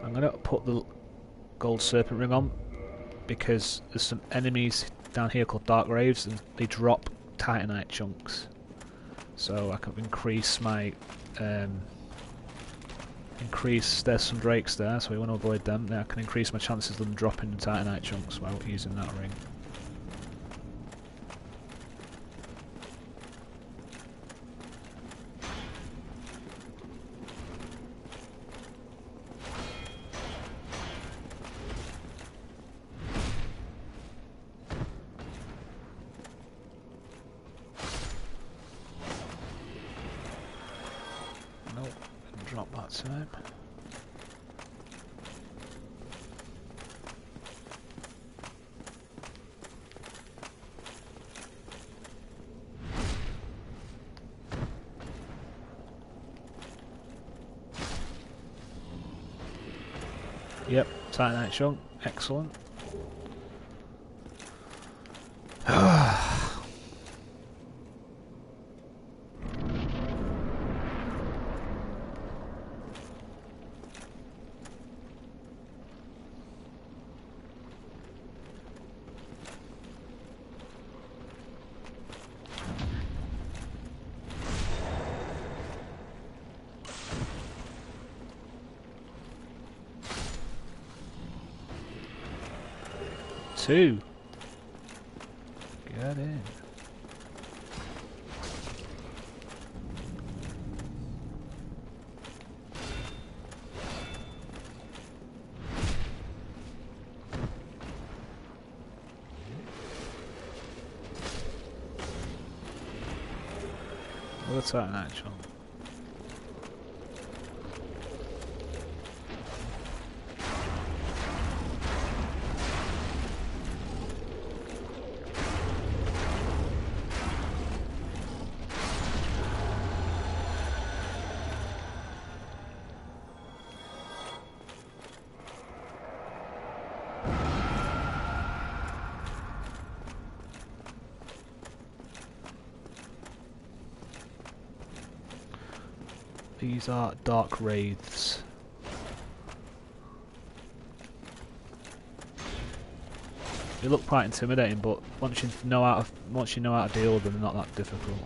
I'm gonna put the gold serpent ring on because there's some enemies down here called Dark Raves, and they drop titanite chunks. So I can increase my there's some drakes there, so we want to avoid them. Now I can increase my chances of them dropping the titanite chunks while using that ring. Nope, didn't drop that time. Yep, Titanite chunk. Excellent. Two. Get in. What's that an actual? These are dark wraiths. They look quite intimidating, but once you know how to deal with them, they're not that difficult.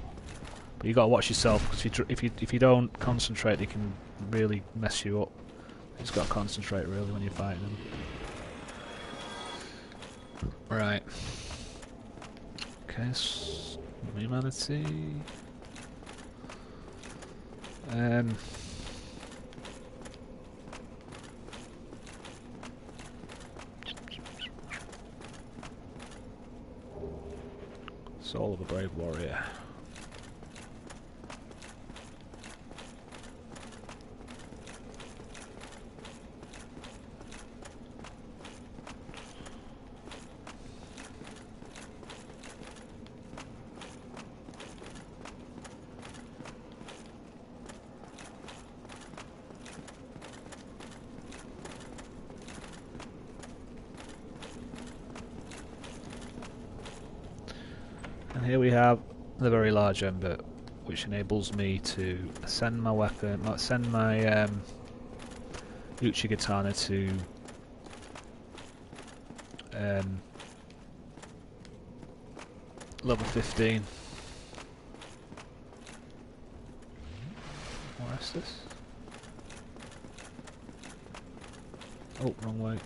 But you got to watch yourself, because if you don't concentrate, they can really mess you up. You just got to concentrate really when you're fighting them. Right. Okay, humanity. Soul of a brave warrior. And here we have the very large ember, which enables me to ascend my weapon, ascend my Uchigatana to level 15. What is this? Oh, wrong way.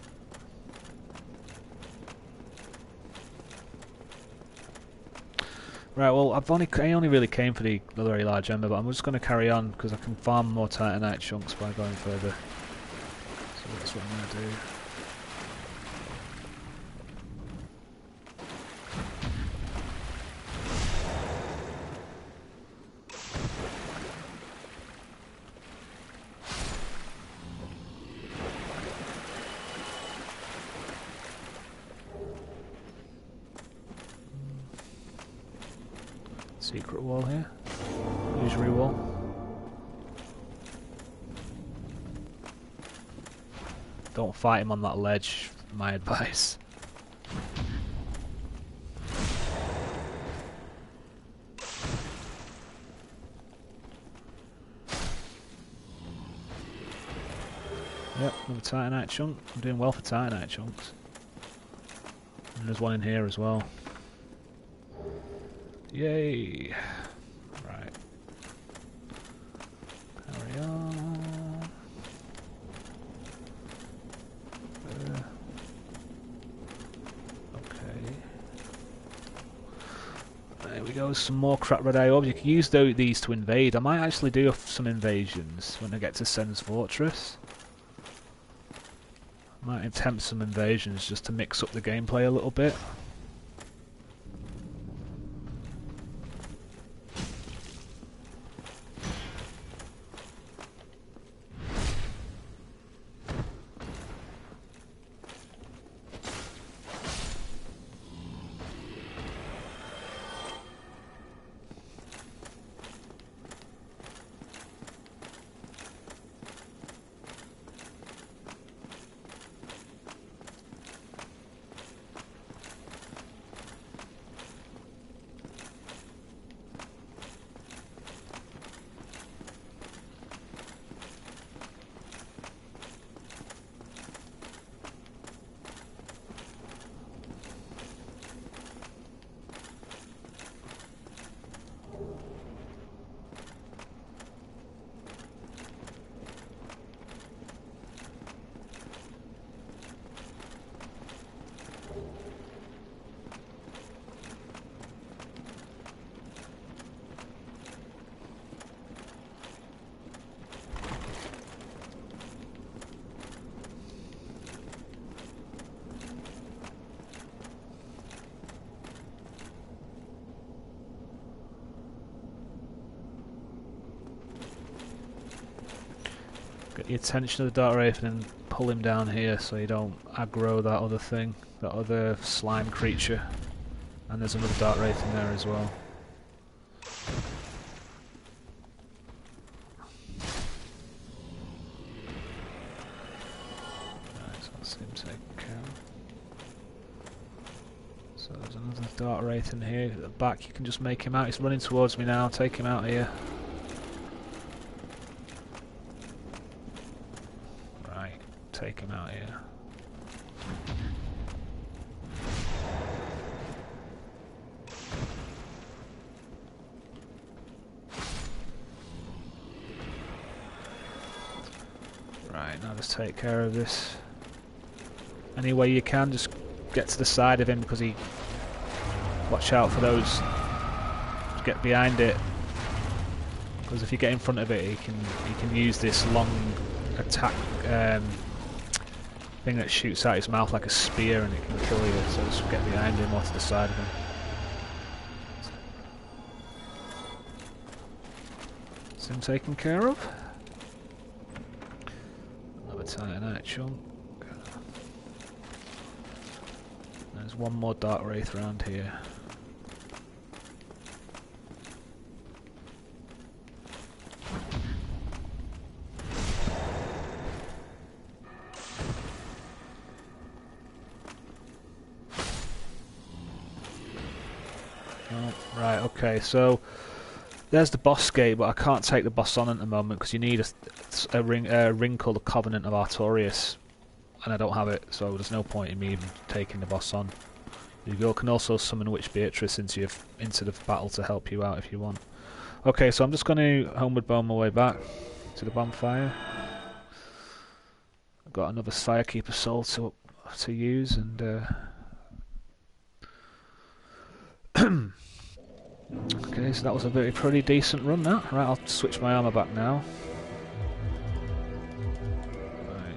Right, well, I only really came for the very large ember, but I'm just going to carry on because I can farm more Titanite chunks by going further. So that's what I'm going to do. Secret wall here. Illusory wall. Don't fight him on that ledge, my advice. Yep, another Titanite chunk. I'm doing well for Titanite chunks. And there's one in here as well. Yay! Right. Carry on. Okay. There we go, some more crap red eye orbs. You can use these to invade. I might actually do some invasions when I get to Sen's Fortress. I might attempt some invasions just to mix up the gameplay a little bit. Get the attention of the Dark Wraith and then pull him down here so you don't aggro that other thing, that other slime creature. And there's another Dark Wraith in there as well. Right, so that's him taken care of. So there's another Dark Wraith in here. At the back, you can just make him out. He's running towards me now. Take him out here. Right, take him out here. Right, now just take care of this. Any way you can, just get to the side of him because he... Watch out for those. Just get behind it. Because if you get in front of it, he can use this long attack thing that shoots out his mouth like a spear and it can kill you. So just get behind him or to the side of him. Is him taken care of? Another Titanite chunk. There's one more Dark Wraith around here. Oh, right, okay, so there's the boss gate, but I can't take the boss on at the moment because you need a ring called the Covenant of Artorias. And I don't have it, so there's no point in me even taking the boss on. You can also summon Witch Beatrice into the battle to help you out if you want. Okay, so I'm just going to homeward bone my way back to the bonfire. I've got another Firekeeper soul to use, and okay, so that was a pretty decent run. That right, I'll switch my armor back now.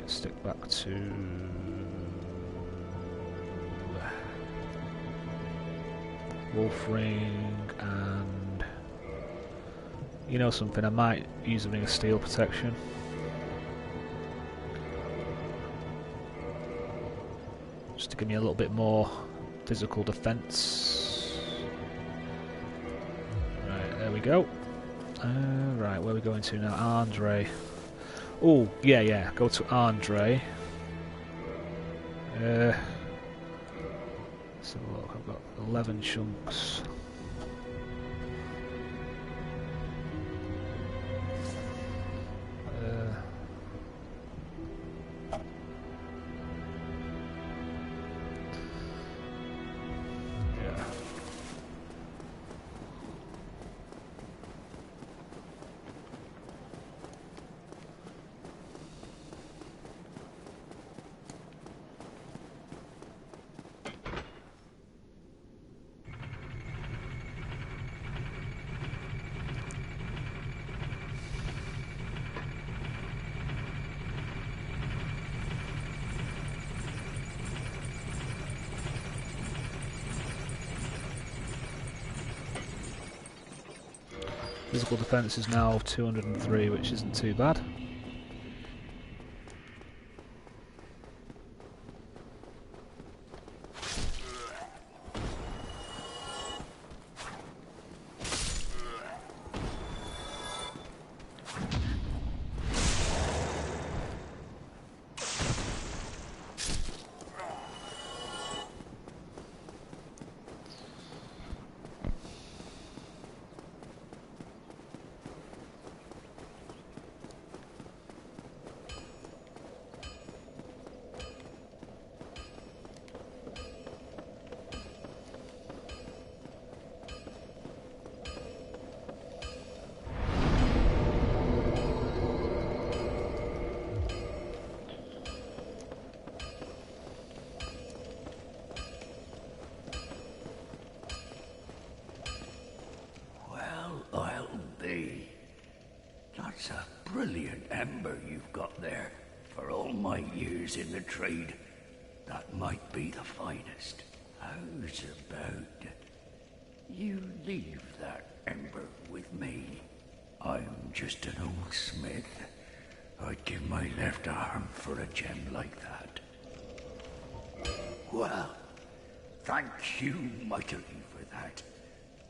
Stick back to Wolf Ring, and you know something, I might use a Ring of Steel protection. Just to give me a little bit more physical defense. Right, there we go. Right, where are we going to now? Andre. Oh, yeah, go to Andre. Let's have a look, I've got 11 chunks. Physical defense is now 203, which isn't too bad. That's a brilliant ember you've got there. For all my years in the trade, that might be the finest. How's about you leave that ember with me? I'm just an old smith, I'd give my left arm for a gem like that. Well, thank you mightily for that.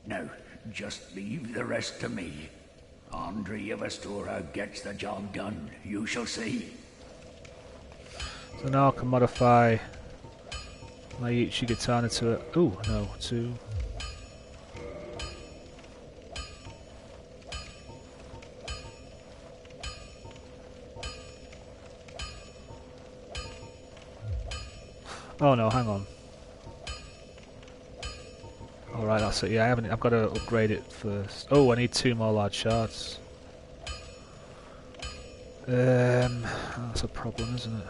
Now, just leave the rest to me. Andre of Astora gets the job done, you shall see. So now I can modify my Ichi Katana to a... Ooh, no, to... Oh no, hang on. Alright, that's it. Yeah, I've got to upgrade it first. Oh, I need 2 more large shards. That's a problem, isn't it?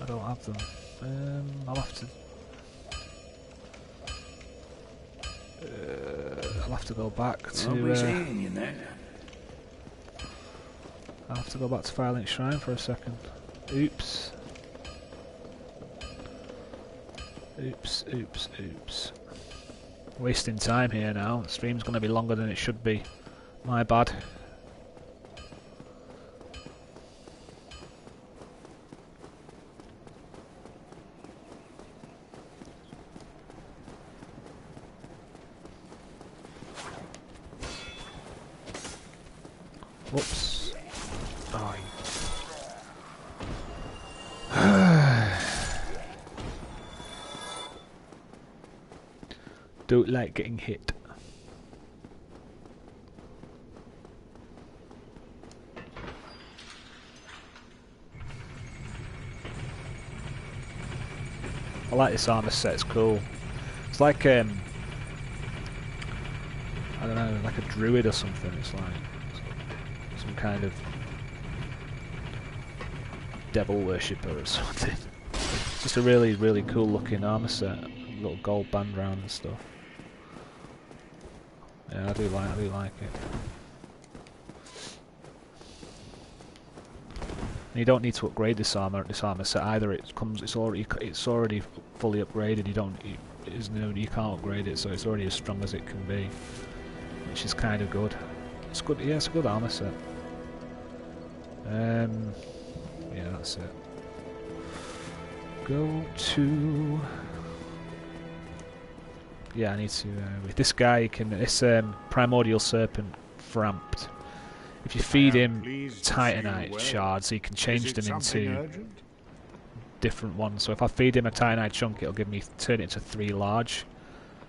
I don't have them. I'll have to go back to... I'll have to go back to Firelink Shrine for a second. Oops. Oops. Wasting time here now. The stream's going to be longer than it should be. My bad. Whoops. Oh, don't like getting hit. I like this armor set, it's cool. It's like I don't know, like a druid or something. It's like some kind of devil worshipper or something. It's just a really, really cool looking armor set. Little gold band round and stuff. Yeah, I do like it. And you don't need to upgrade this armor set either. It's already fully upgraded. You can't upgrade it, so it's already as strong as it can be, which is kind of good. It's good. Yeah, it's a good armor set. Yeah, that's it. Go to. Yeah, I need to. With this guy, you can. This primordial serpent Framped. If you feed him Titanite shards, he can change them into different ones. So if I feed him a Titanite chunk, it'll turn it into 3 large.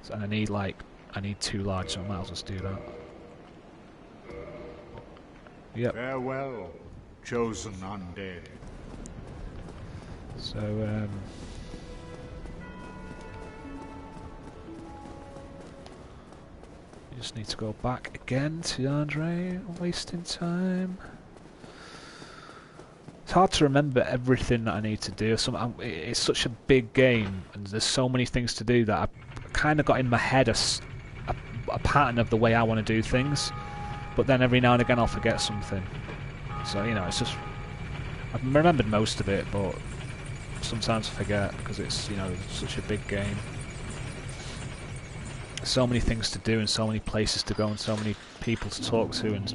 So, and I need 2 large, so I might as well just do that. Yep. Farewell, chosen undead. So you just need to go back again to Andre, wasting time. It's hard to remember everything that I need to do. It's such a big game, and there's so many things to do that I kind of got in my head a pattern of the way I want to do things, but then every now and again I'll forget something. So, you know, it's just... I've remembered most of it, but sometimes I forget, because it's, you know, such a big game. So many things to do, and so many places to go, and so many people to talk to, and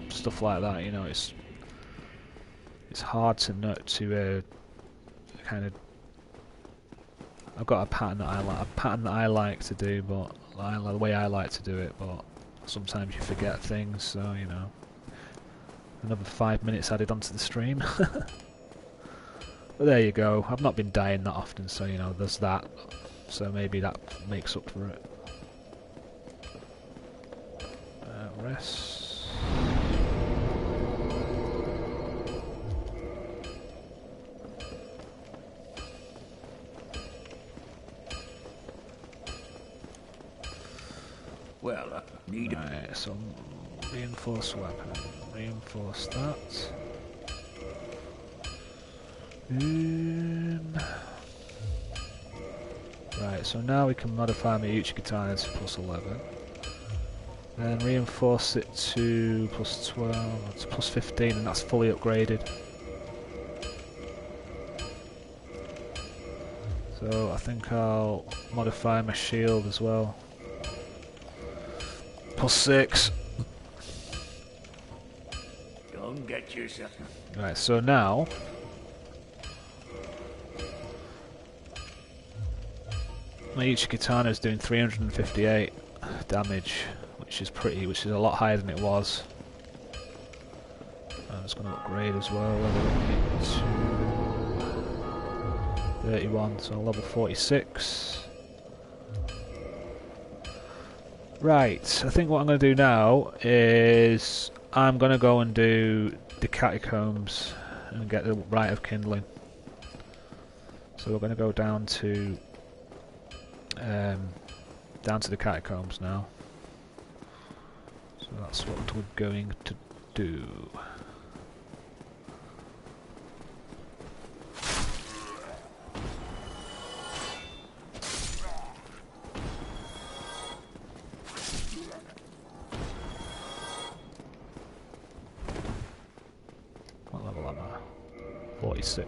stuff like that. You know, it's hard to kind of. I've got a pattern that I like to do, but the way I like to do it. But sometimes you forget things, so you know. Another 5 minutes added onto the stream. But there you go. I've not been dying that often, so you know, there's that. So maybe that makes up for it. Rest. Well, need right, so reinforce weapon. Reinforce that. Right, so now we can modify my Uchi Katana to +11. Then reinforce it to +12, to +15, and that's fully upgraded. So I think I'll modify my shield as well. +6. Go and get yourself. Right, so now my Ichikatana is doing 358 damage, which is a lot higher than it was. I'm just going to upgrade as well, level it to 31, so level 46. Right, I think what I'm going to do now is I'm going to go and do the catacombs and get the Rite of Kindling. So we're going to go down to the catacombs now. So that's what we're going to do. What level am I? 46.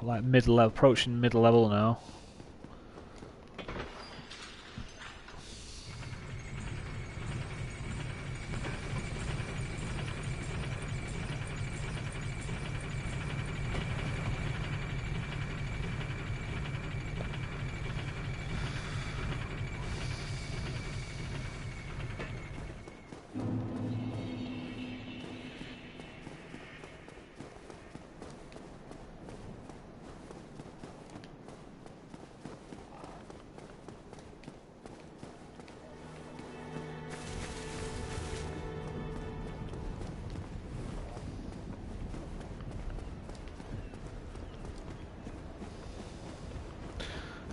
Like mid-level, approaching mid-level now.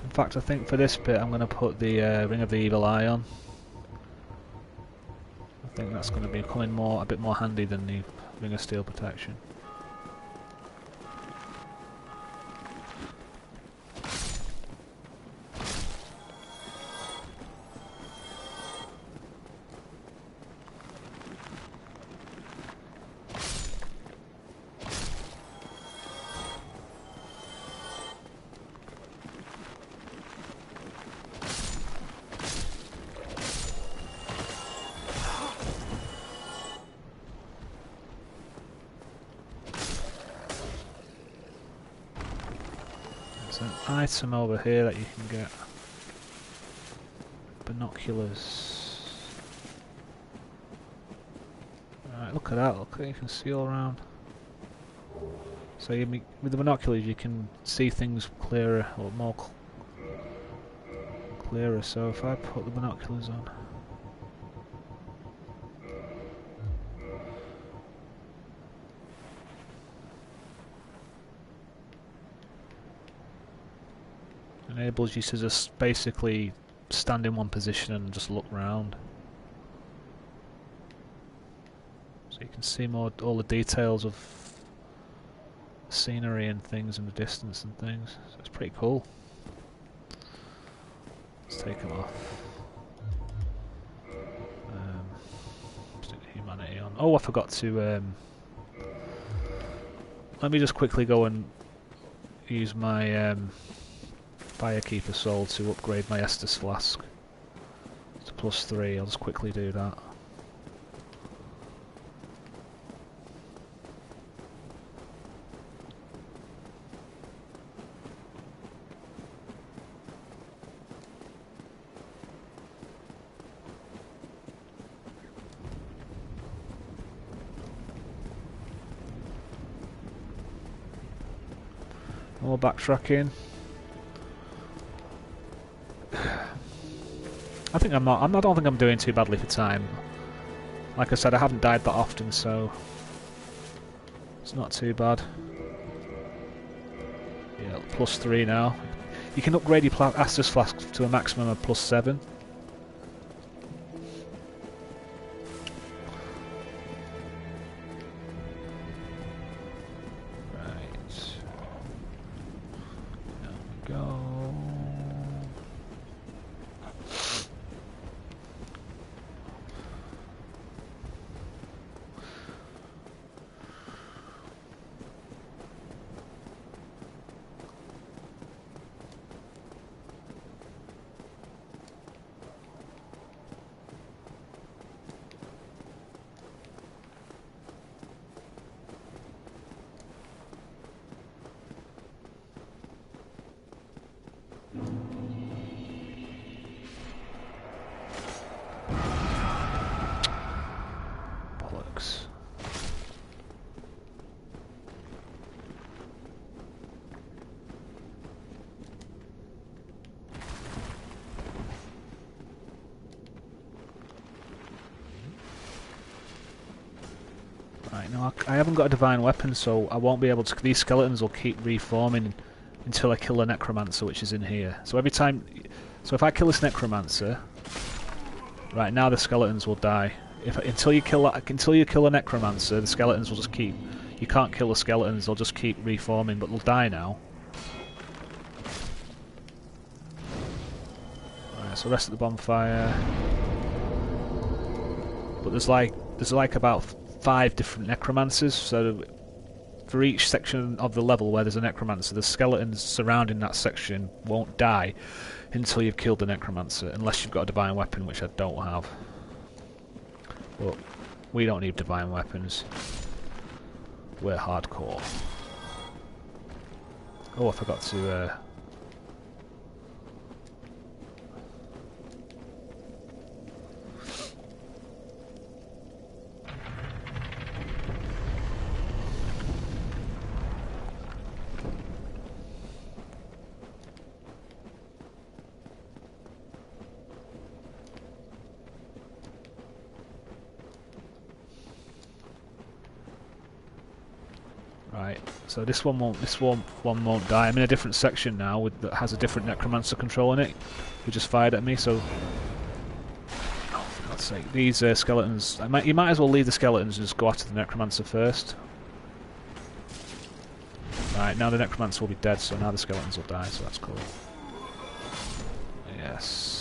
In fact, I think for this bit I'm going to put the Ring of the Evil Eye on. I think that's going to be becoming a bit more handy than the Ring of Steel Protection. There's an item over here that you can get. Binoculars. Alright, look at that, look, you can see all around. So with the binoculars you can see things clearer, or more clearer, so if I put the binoculars on. Enables you to just basically stand in one position and just look round. So you can see all the details of scenery and things in the distance and things. So it's pretty cool. Let's take them off. Stick the humanity on. Oh, I forgot to... let me just quickly go and use my... Firekeeper Soul to upgrade my Estus Flask to +3. I'll just quickly do that. More backtracking. I don't think I'm doing too badly for time. Like I said, I haven't died that often, so it's not too bad. Yeah, +3 now. You can upgrade your Estus Flask to a maximum of +7. Right. There we go. Right, no, I haven't got a divine weapon, so I won't be able to... These skeletons will keep reforming until I kill a necromancer, which is in here. So every time... So if I kill this necromancer... Right, now the skeletons will die. Until you kill a necromancer, the skeletons will just keep... You can't kill the skeletons, they'll just keep reforming, but they'll die now. Right, so rest at the bonfire. But there's like about 5 different necromancers, so for each section of the level where there's a necromancer, the skeletons surrounding that section won't die until you've killed the necromancer, unless you've got a divine weapon, which I don't have. But we don't need divine weapons. We're hardcore. Oh, I forgot to... Right, so this one won't die. I'm in a different section now that has a different necromancer control in it, who just fired at me. So, oh, for God's sake, these skeletons. You might as well leave the skeletons and just go after the necromancer first. Right, now the necromancer will be dead, so now the skeletons will die. So that's cool. Yes.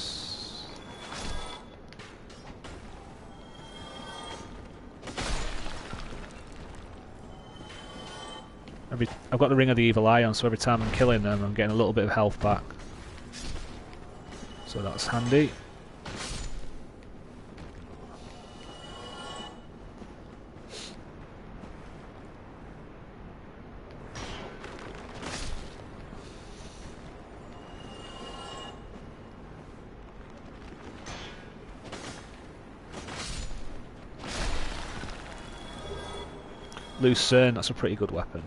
I've got the Ring of the Evil Eye on, so every time I'm killing them, I'm getting a little bit of health back. So that's handy. Lucerne, that's a pretty good weapon.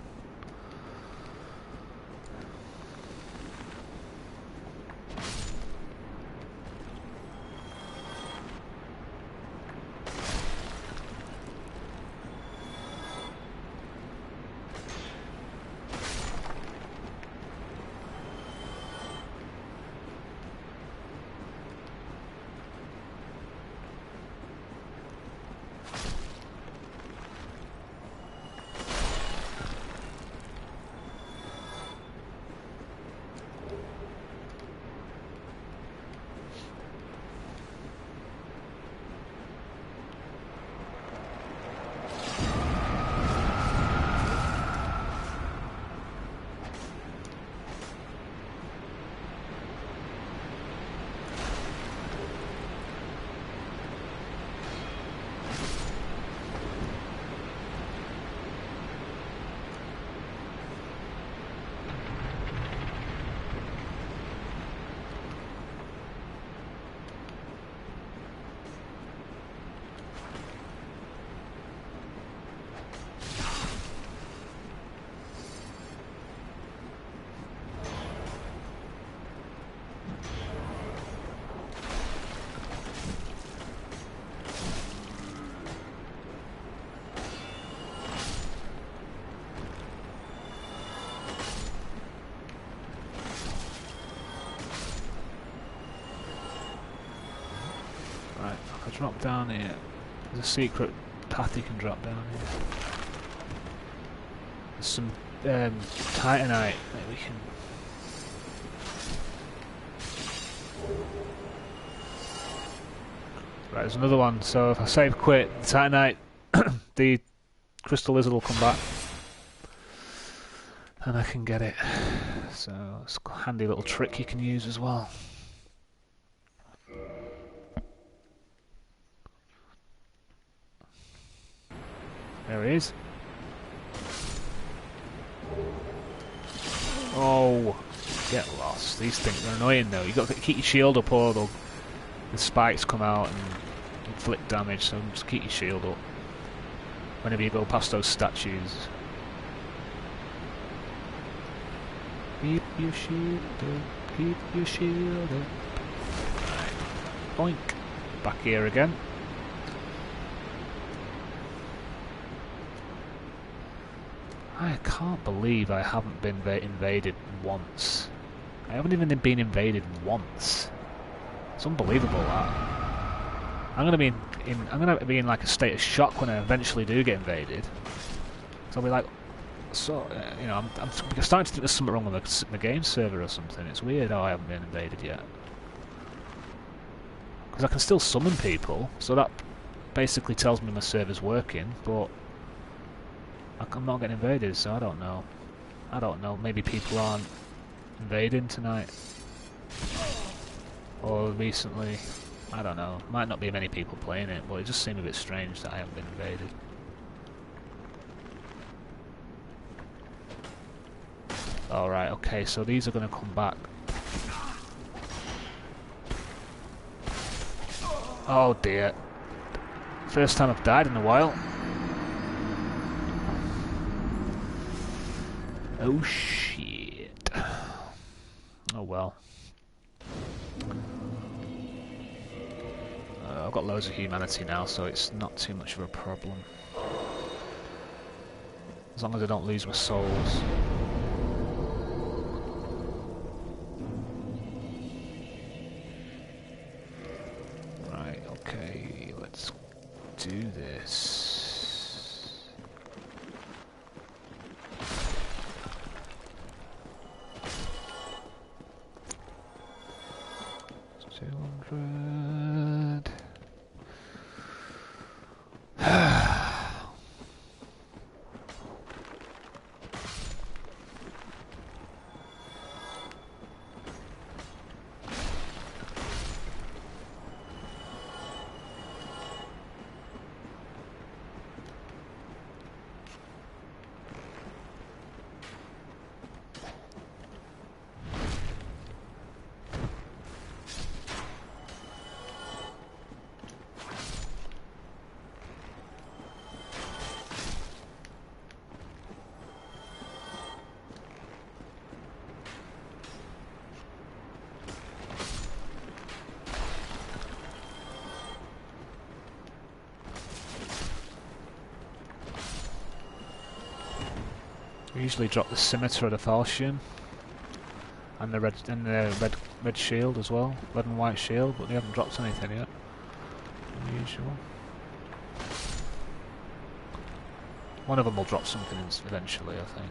Drop down here. There's a secret path you can drop down here. There's some titanite that we can... Right, there's another one. So if I save quit, the titanite, the crystal lizard will come back. And I can get it. So it's a handy little trick you can use as well. There he is. Oh, get lost. These things are annoying though. You've got to keep your shield up or the spikes come out and inflict damage, so just keep your shield up whenever you go past those statues. Keep your shield up, keep your shield up. Right. Boink. Back here again. I can't believe I haven't been invaded once. I haven't even been invaded once. It's unbelievable that. I'm gonna be in like a state of shock when I eventually do get invaded. So I'll be like, you know, I'm starting to think there's something wrong with the game server or something. It's weird how I haven't been invaded yet. Because I can still summon people, so that basically tells me my server's working, but I'm not getting invaded, so I don't know. I don't know, maybe people aren't invading tonight. Or recently. I don't know. Might not be many people playing it, but it just seemed a bit strange that I haven't been invaded. Alright, okay, so these are going to come back. Oh dear. First time I've died in a while. Oh shit. Oh well. I've got loads of humanity now, so it's not too much of a problem. As long as I don't lose my souls. Right, okay, let's do this. It's 200. We usually drop the scimitar or the falchion, and the red shield as well, red and white shield, but they haven't dropped anything yet. Unusual. One of them will drop something eventually, I think.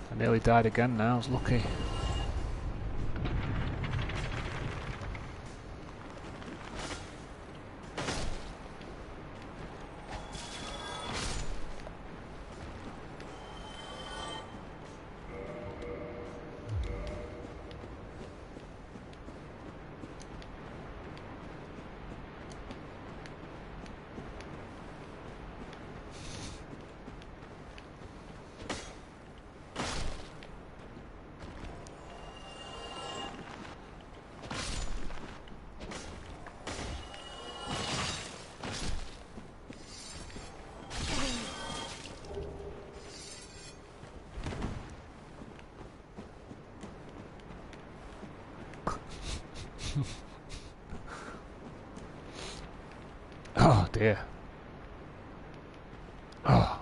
I nearly died again now, I was lucky. Oh dear. Oh.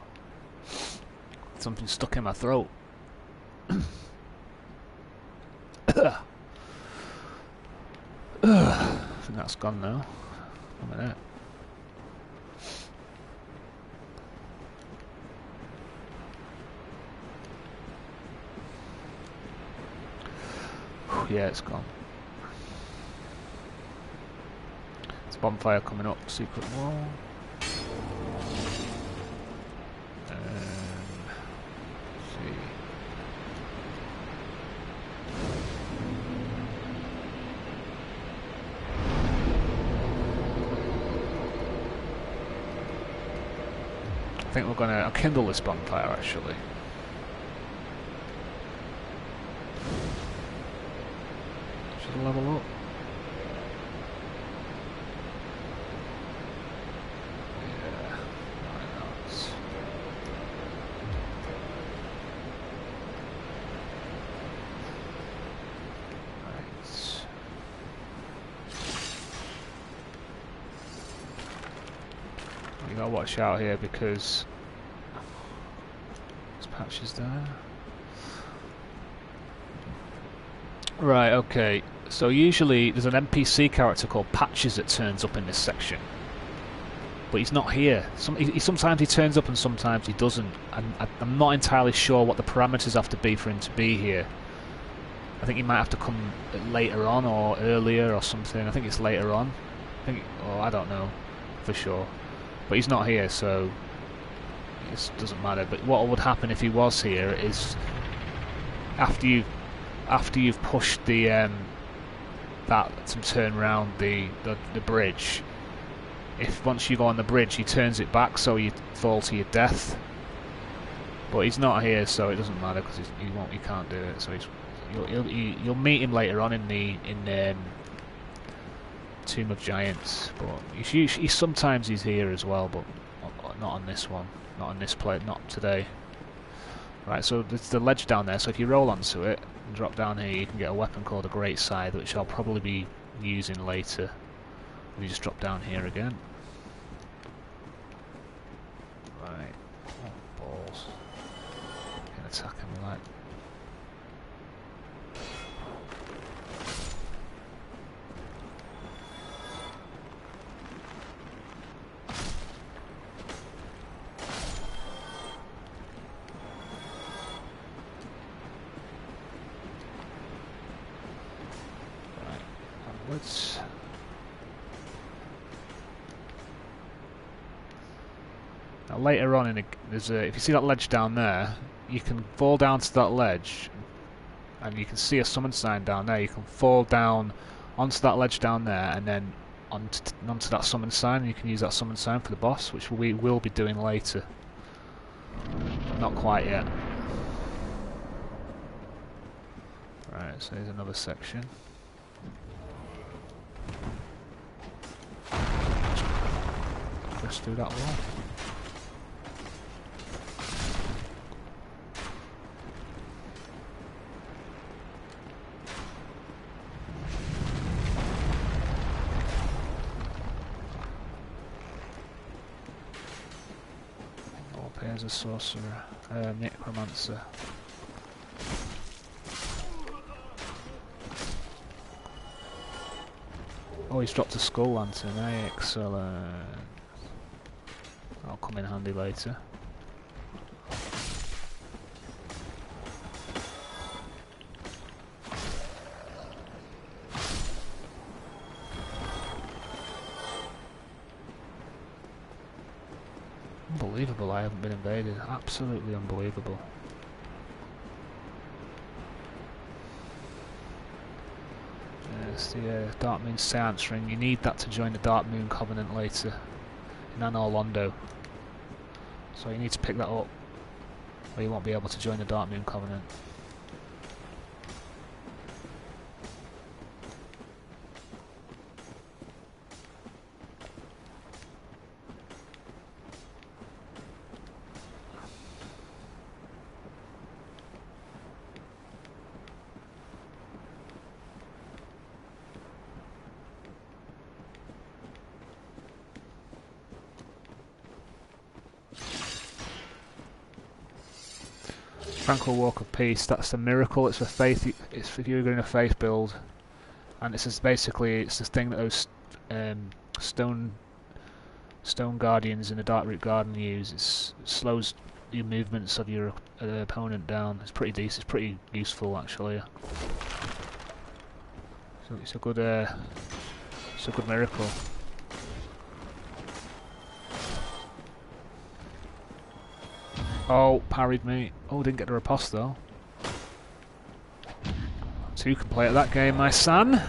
something stuck in my throat. I think that's gone now. A minute. Yeah, it's gone. There's a bonfire coming up, secret wall. See. I think we're gonna kindle this bonfire actually. Should level up. Yeah, why not? Right. You gotta watch out here because there's patches there. Right, okay. So usually there's an NPC character called Patches that turns up in this section. But he's not here. Sometimes he turns up and sometimes he doesn't. And I'm not entirely sure what the parameters have to be for him to be here. I think he might have to come later on or earlier or something. I think it's later on. I don't know for sure. But he's not here, so it doesn't matter. But what would happen if he was here is after you've pushed the that to turn around the bridge. If once you go on the bridge, he turns it back, so you fall to your death. But he's not here, so it doesn't matter because he can't do it. So you'll meet him later on in the Tomb of Giants. But sometimes he's here as well, but not on this one, not on this plate, not today. Right, so there's the ledge down there. So if you roll onto it and drop down here, you can get a weapon called a Great Scythe, which I'll probably be using later. You just drop down here again. Right. Oh, balls. Can attack him like. Right. Onwards. Now later on, if you see that ledge down there, you can fall down to that ledge, and you can see a summon sign down there. You can fall down onto that ledge down there, and then onto that summon sign. And you can use that summon sign for the boss, which we will be doing later. But not quite yet. Right, so here's another section. Just through that wall. As a sorcerer, necromancer. Oh, he's dropped a skull lantern. Excellent. That'll come in handy later. Unbelievable, I haven't been invaded. Absolutely unbelievable. There's the Dark Moon Seance Ring. You need that to join the Dark Moon Covenant later in Anor Londo. So you need to pick that up, or you won't be able to join the Dark Moon Covenant. Tranquil Walk of Peace. That's a miracle. It's for faith. It's if you're doing a faith build, and it's just basically it's the thing that those stone guardians in the Darkroot Garden use. It slows the movements of your opponent down. It's pretty decent. It's pretty useful actually. So it's a good miracle. Oh, parried me. Oh, didn't get the riposte though. So you can play at that game, my son.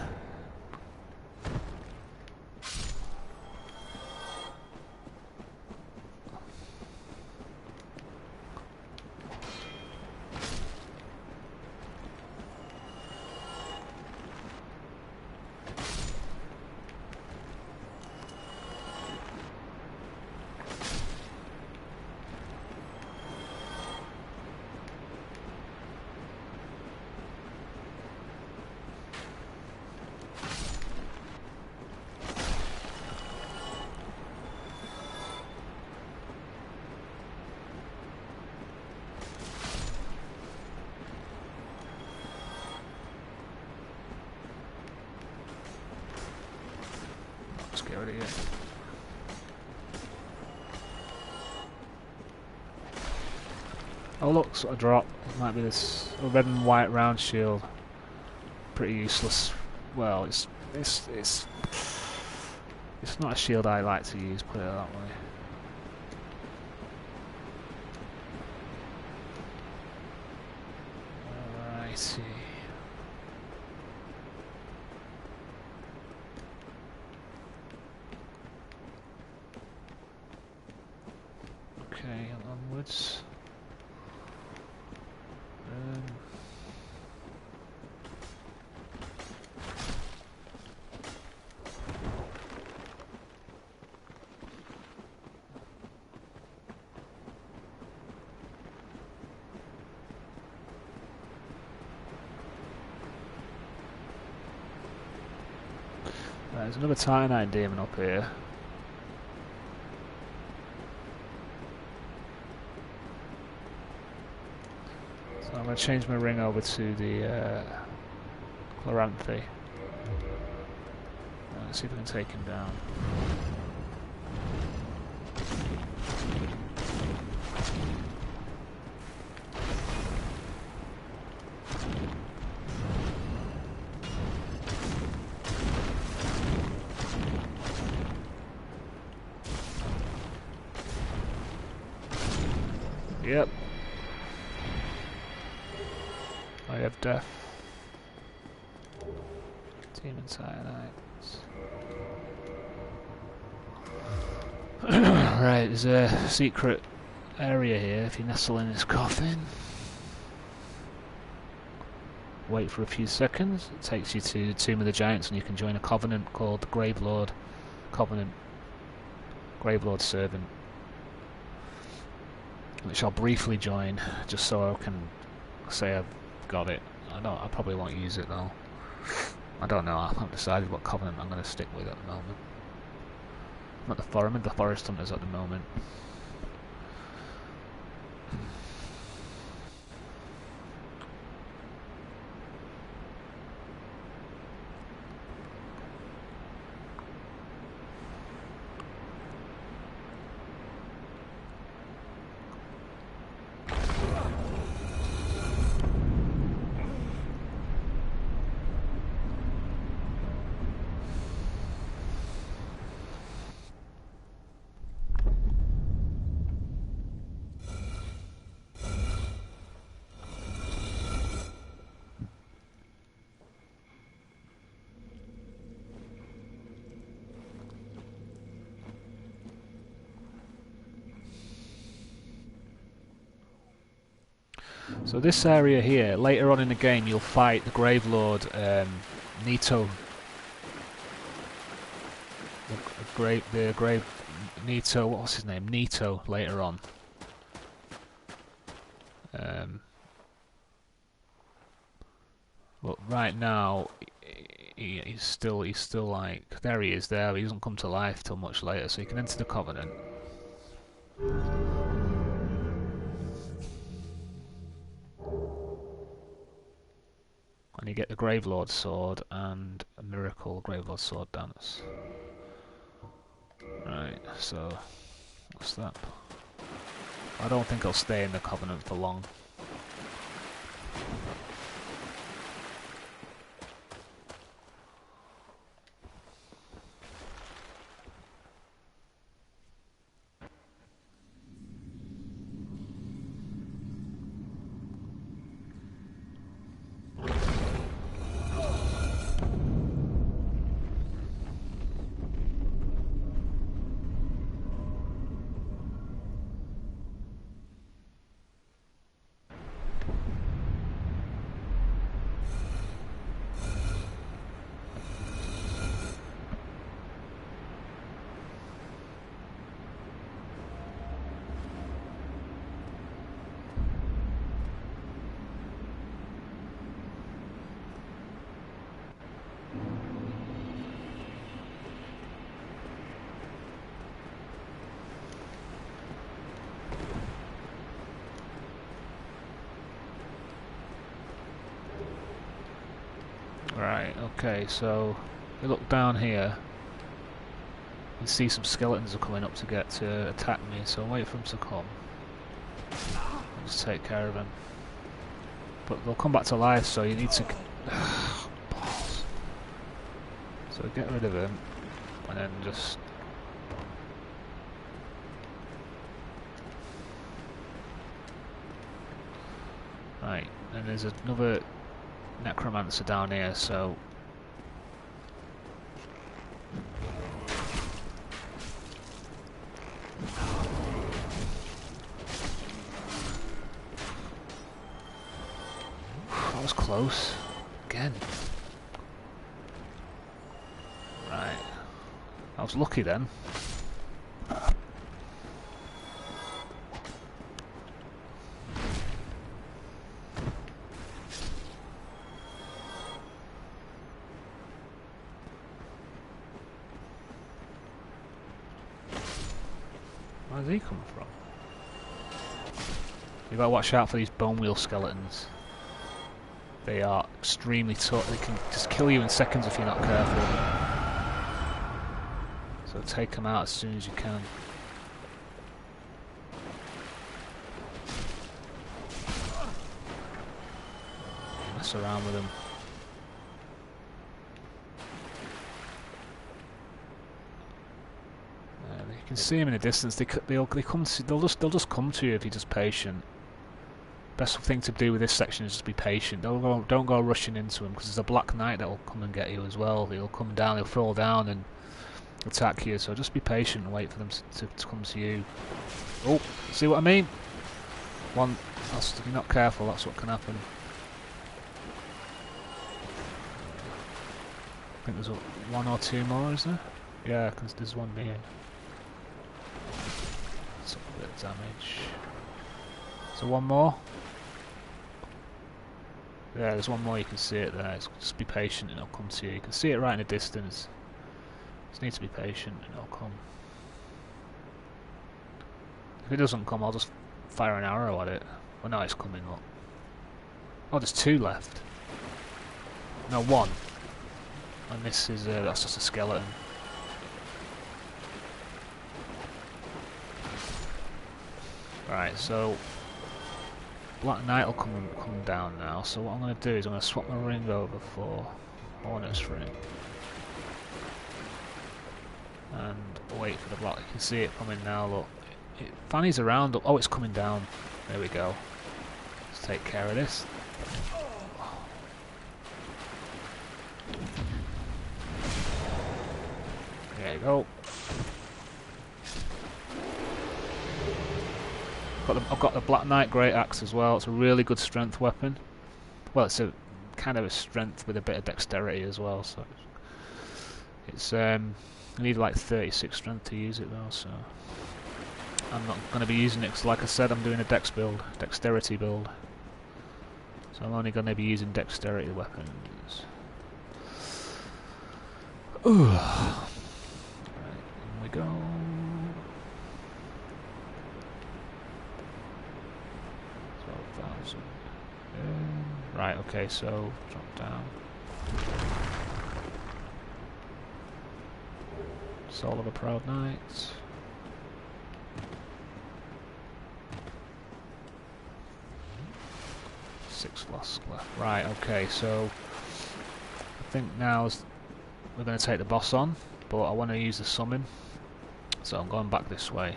Let's get rid of you. Oh look, sort of drop. It might be this red and white round shield. Pretty useless. Well, it's not a shield I like to use. Put it that way. Alrighty. Okay, onwards. There's another Titanite demon up here. So I'm going to change my ring over to the Chloranthe. Let's see if we can take him down. Yep. I have death. Demon Tianites. Right, there's a secret area here if you nestle in this coffin. Wait for a few seconds. It takes you to the Tomb of the Giants and you can join a covenant called the Gravelord Covenant. Gravelord Servant. Which I'll briefly join, just so I can say I've got it. I probably won't use it though. I don't know, I haven't decided what covenant I'm going to stick with at the moment. I'm in the Forest Hunters at the moment. So this area here, later on in the game, you'll fight the Gravelord Nito. The Grave Nito. What's his name? Nito. Later on. But right now, he's still like there. He is there. He doesn't come to life till much later, so you can enter the Covenant. and you get the Gravelord sword and a miracle Gravelord sword dance. Right, so what's that? I don't think I'll stay in the Covenant for long. Right, okay, so you look down here, you see some skeletons are coming up to attack me, so I'll wait for them to come. I'll just take care of them. But they'll come back to life, so you need to... balls. So get rid of them, and then just... Right, and there's another necromancer down here, so that was close again. Right, I was lucky then. Where's he come from? You gotta watch out for these bone wheel skeletons. They are extremely tough. They can just kill you in seconds if you're not careful. So take them out as soon as you can. Mess around with them. You can see them in the distance. They'll just come to you if you're just patient. Best thing to do with this section is just be patient. Don't go rushing into them, because there's a Black Knight that will come and get you as well. He'll come down, he'll fall down and attack you. So just be patient and wait for them to come to you. Oh, see what I mean? If you're not careful, that's what can happen. I think there's one or two more, is there? Yeah, because there's one here. That's a bit of damage. So one more. Yeah, there's one more, you can see it there. Just be patient and it'll come to you. You can see it right in the distance. Just need to be patient and it'll come. If it doesn't come, I'll just fire an arrow at it. Well, now it's coming, look. Oh, there's two left. No, one. And this is, that's just a skeleton. Right, so Black Knight will come down now, so what I'm going to do is I'm going to swap my ring over for Hornet's ring. And wait for the block. You can see it coming now, look. Fanny's around, oh, it's coming down. There we go. Let's take care of this. There you go. I've got the Black Knight Great Axe as well. It's a really good strength weapon. Well, it's a kind of a strength with a bit of dexterity as well. So it's you need like 36 strength to use it though. So I'm not going to be using it because, like I said, I'm doing a dex build, dexterity build. So I'm only going to be using dexterity weapons. Ooh. Right, in we go. Right, Okay, so drop down. Soul of a Proud Knight. Six flasks left. Right, okay, so I think now we're going to take the boss on, but I want to use the summon, so I'm going back this way.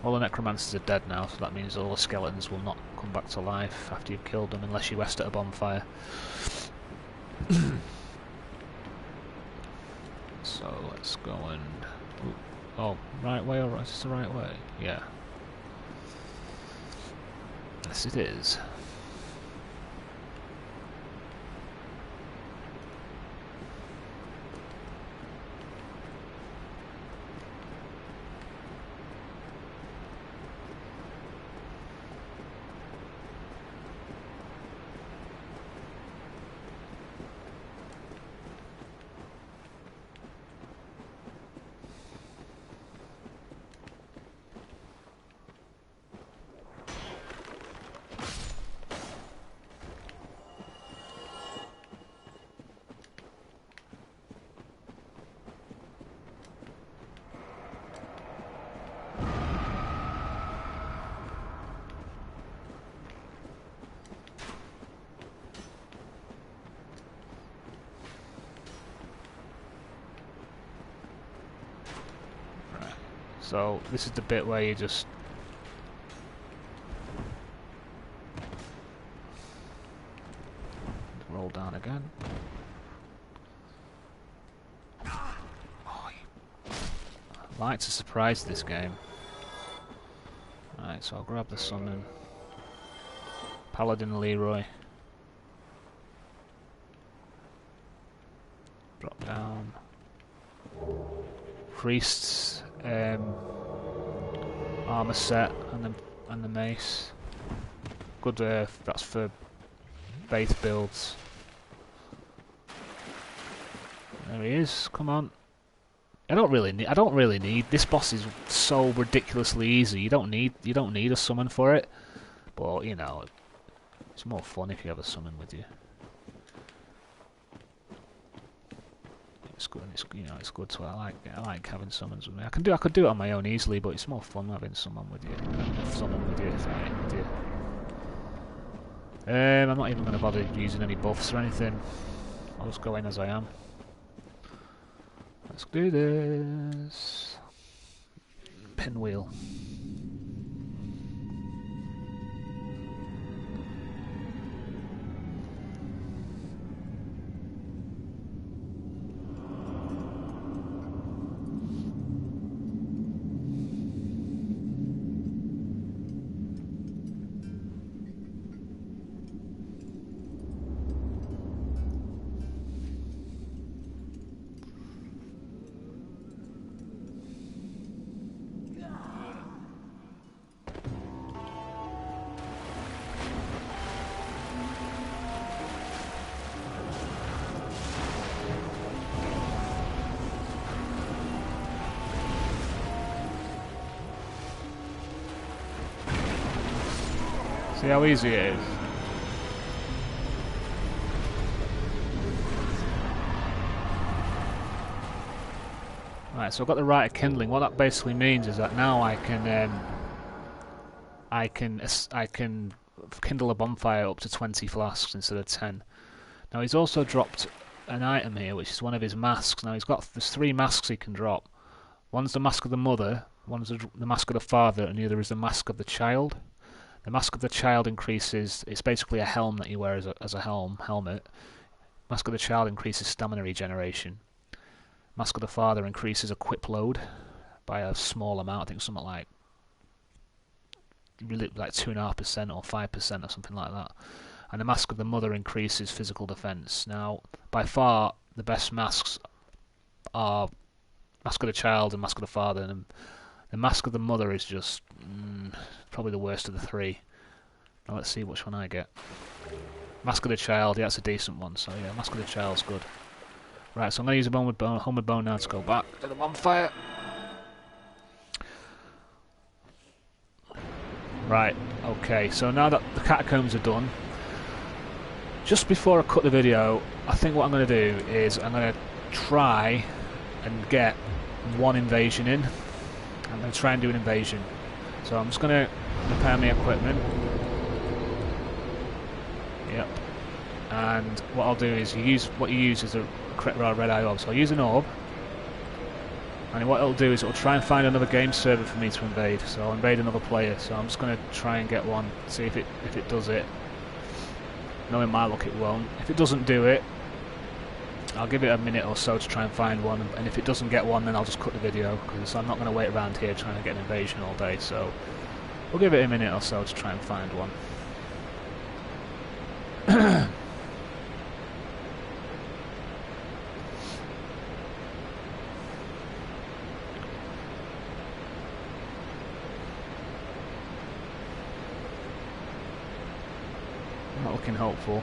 All the necromancers are dead now, so that means all the skeletons will not come back to life after you've killed them, unless you rest at a bonfire. So let's go and... Ooh, oh, right way or right? Is this the right way? Yeah. Yes, it is. So this is the bit where you just roll down again. Oh, I like to surprise this game. Right, so I'll grab the summon. Paladin Leroy. Drop down. Priests. Armor set and the mace. Good. That's for faith builds. There he is. Come on. I don't really need. This boss is so ridiculously easy. You don't need a summon for it. But you know, it's more fun if you have a summon with you. It's good. It's good. So I like having summons with me. I could do it on my own easily, but it's more fun having someone with you. Fighting with you. I'm not even going to bother using any buffs or anything. I'll just go in as I am. Let's do this. Pinwheel. See how easy it is. Right, so I've got the Rite of Kindling. What that basically means is that now I can kindle a bonfire up to 20 flasks instead of 10. Now he's also dropped an item here, which is one of his masks. Now there's 3 masks he can drop. One's the Mask of the Mother, one's the Mask of the Father, and the other is the Mask of the Child. The Mask of the Child increases, it's basically a helm that you wear as a helmet. Mask of the Child increases stamina regeneration. Mask of the Father increases equip load by a small amount, I think something like 2.5% or 5% or something like that. And the Mask of the Mother increases physical defense. Now, by far, the best masks are Mask of the Child and Mask of the Father, and the Mask of the Mother is just probably the worst of the 3. Now let's see which one I get. Mask of the Child, yeah, that's a decent one, so yeah, Mask of the Child's good. Right, so I'm going to use a Homeward Bone now to go back to the bonfire. Right, okay, so now that the catacombs are done, just before I cut the video, I think what I'm going to do is I'm going to try and get one invasion in. I'm going to try and do an invasion. So I'm just going to repair my equipment. Yep. And what I'll do is what you use is a red eye orb. So I'll use an orb. And what it'll do is it'll try and find another game server for me to invade. So I'll invade another player. So I'm just going to try and get one. See if it does it. Knowing my luck, it won't. If it doesn't do it, I'll give it a minute or so to try and find one. And if it doesn't get one, then I'll just cut the video, because I'm not going to wait around here trying to get an invasion all day. So we'll give it a minute or so to try and find one. Not looking hopeful.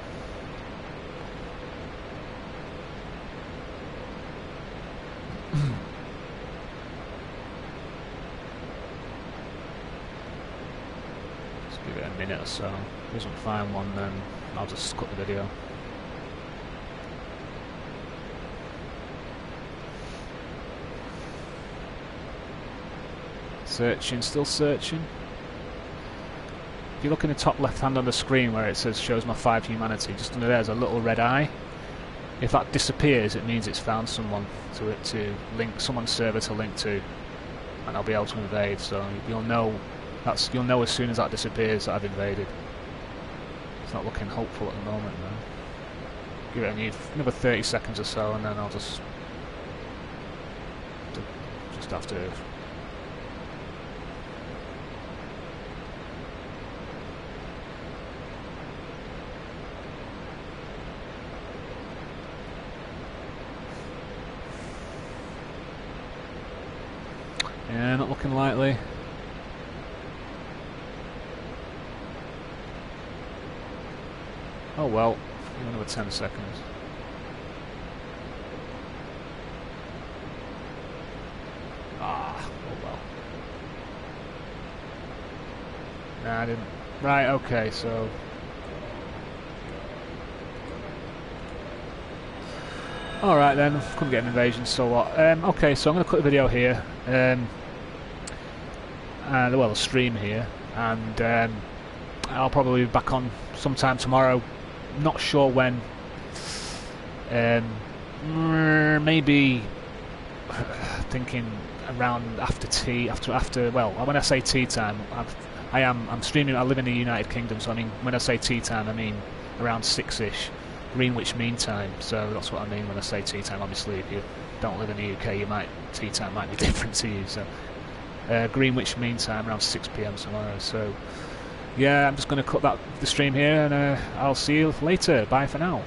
Just give it a minute or so. If it doesn't find one, then I'll just cut the video. Searching, still searching. If you look in the top left hand on the screen where it says shows my 5 humanity, just under there's a little red eye. If that disappears, it means it's found someone to link, someone's server to link to, and I'll be able to invade. So you'll know as soon as that disappears that I've invaded. It's not looking hopeful at the moment though. Give it another 30 seconds or so, and then I'll just have to. Yeah, not looking likely. Oh well, another 10 seconds. Oh well. Nah, I didn't. Right, okay, so. Alright then, couldn't get an invasion, so what? Okay, so I'm going to cut the video here. Well, a stream here, and I'll probably be back on sometime tomorrow. Not sure when. Maybe thinking around after tea. After well, when I say tea time, I'm streaming. I live in the United Kingdom, so I mean when I say tea time, I mean around 6ish, Greenwich Mean Time. So that's what I mean when I say tea time. Obviously, if you don't live in the UK, tea time might be different to you. So. Greenwich Mean Time around 6 PM tomorrow. So yeah, I'm just going to cut the stream here, and I'll see you later. Bye for now.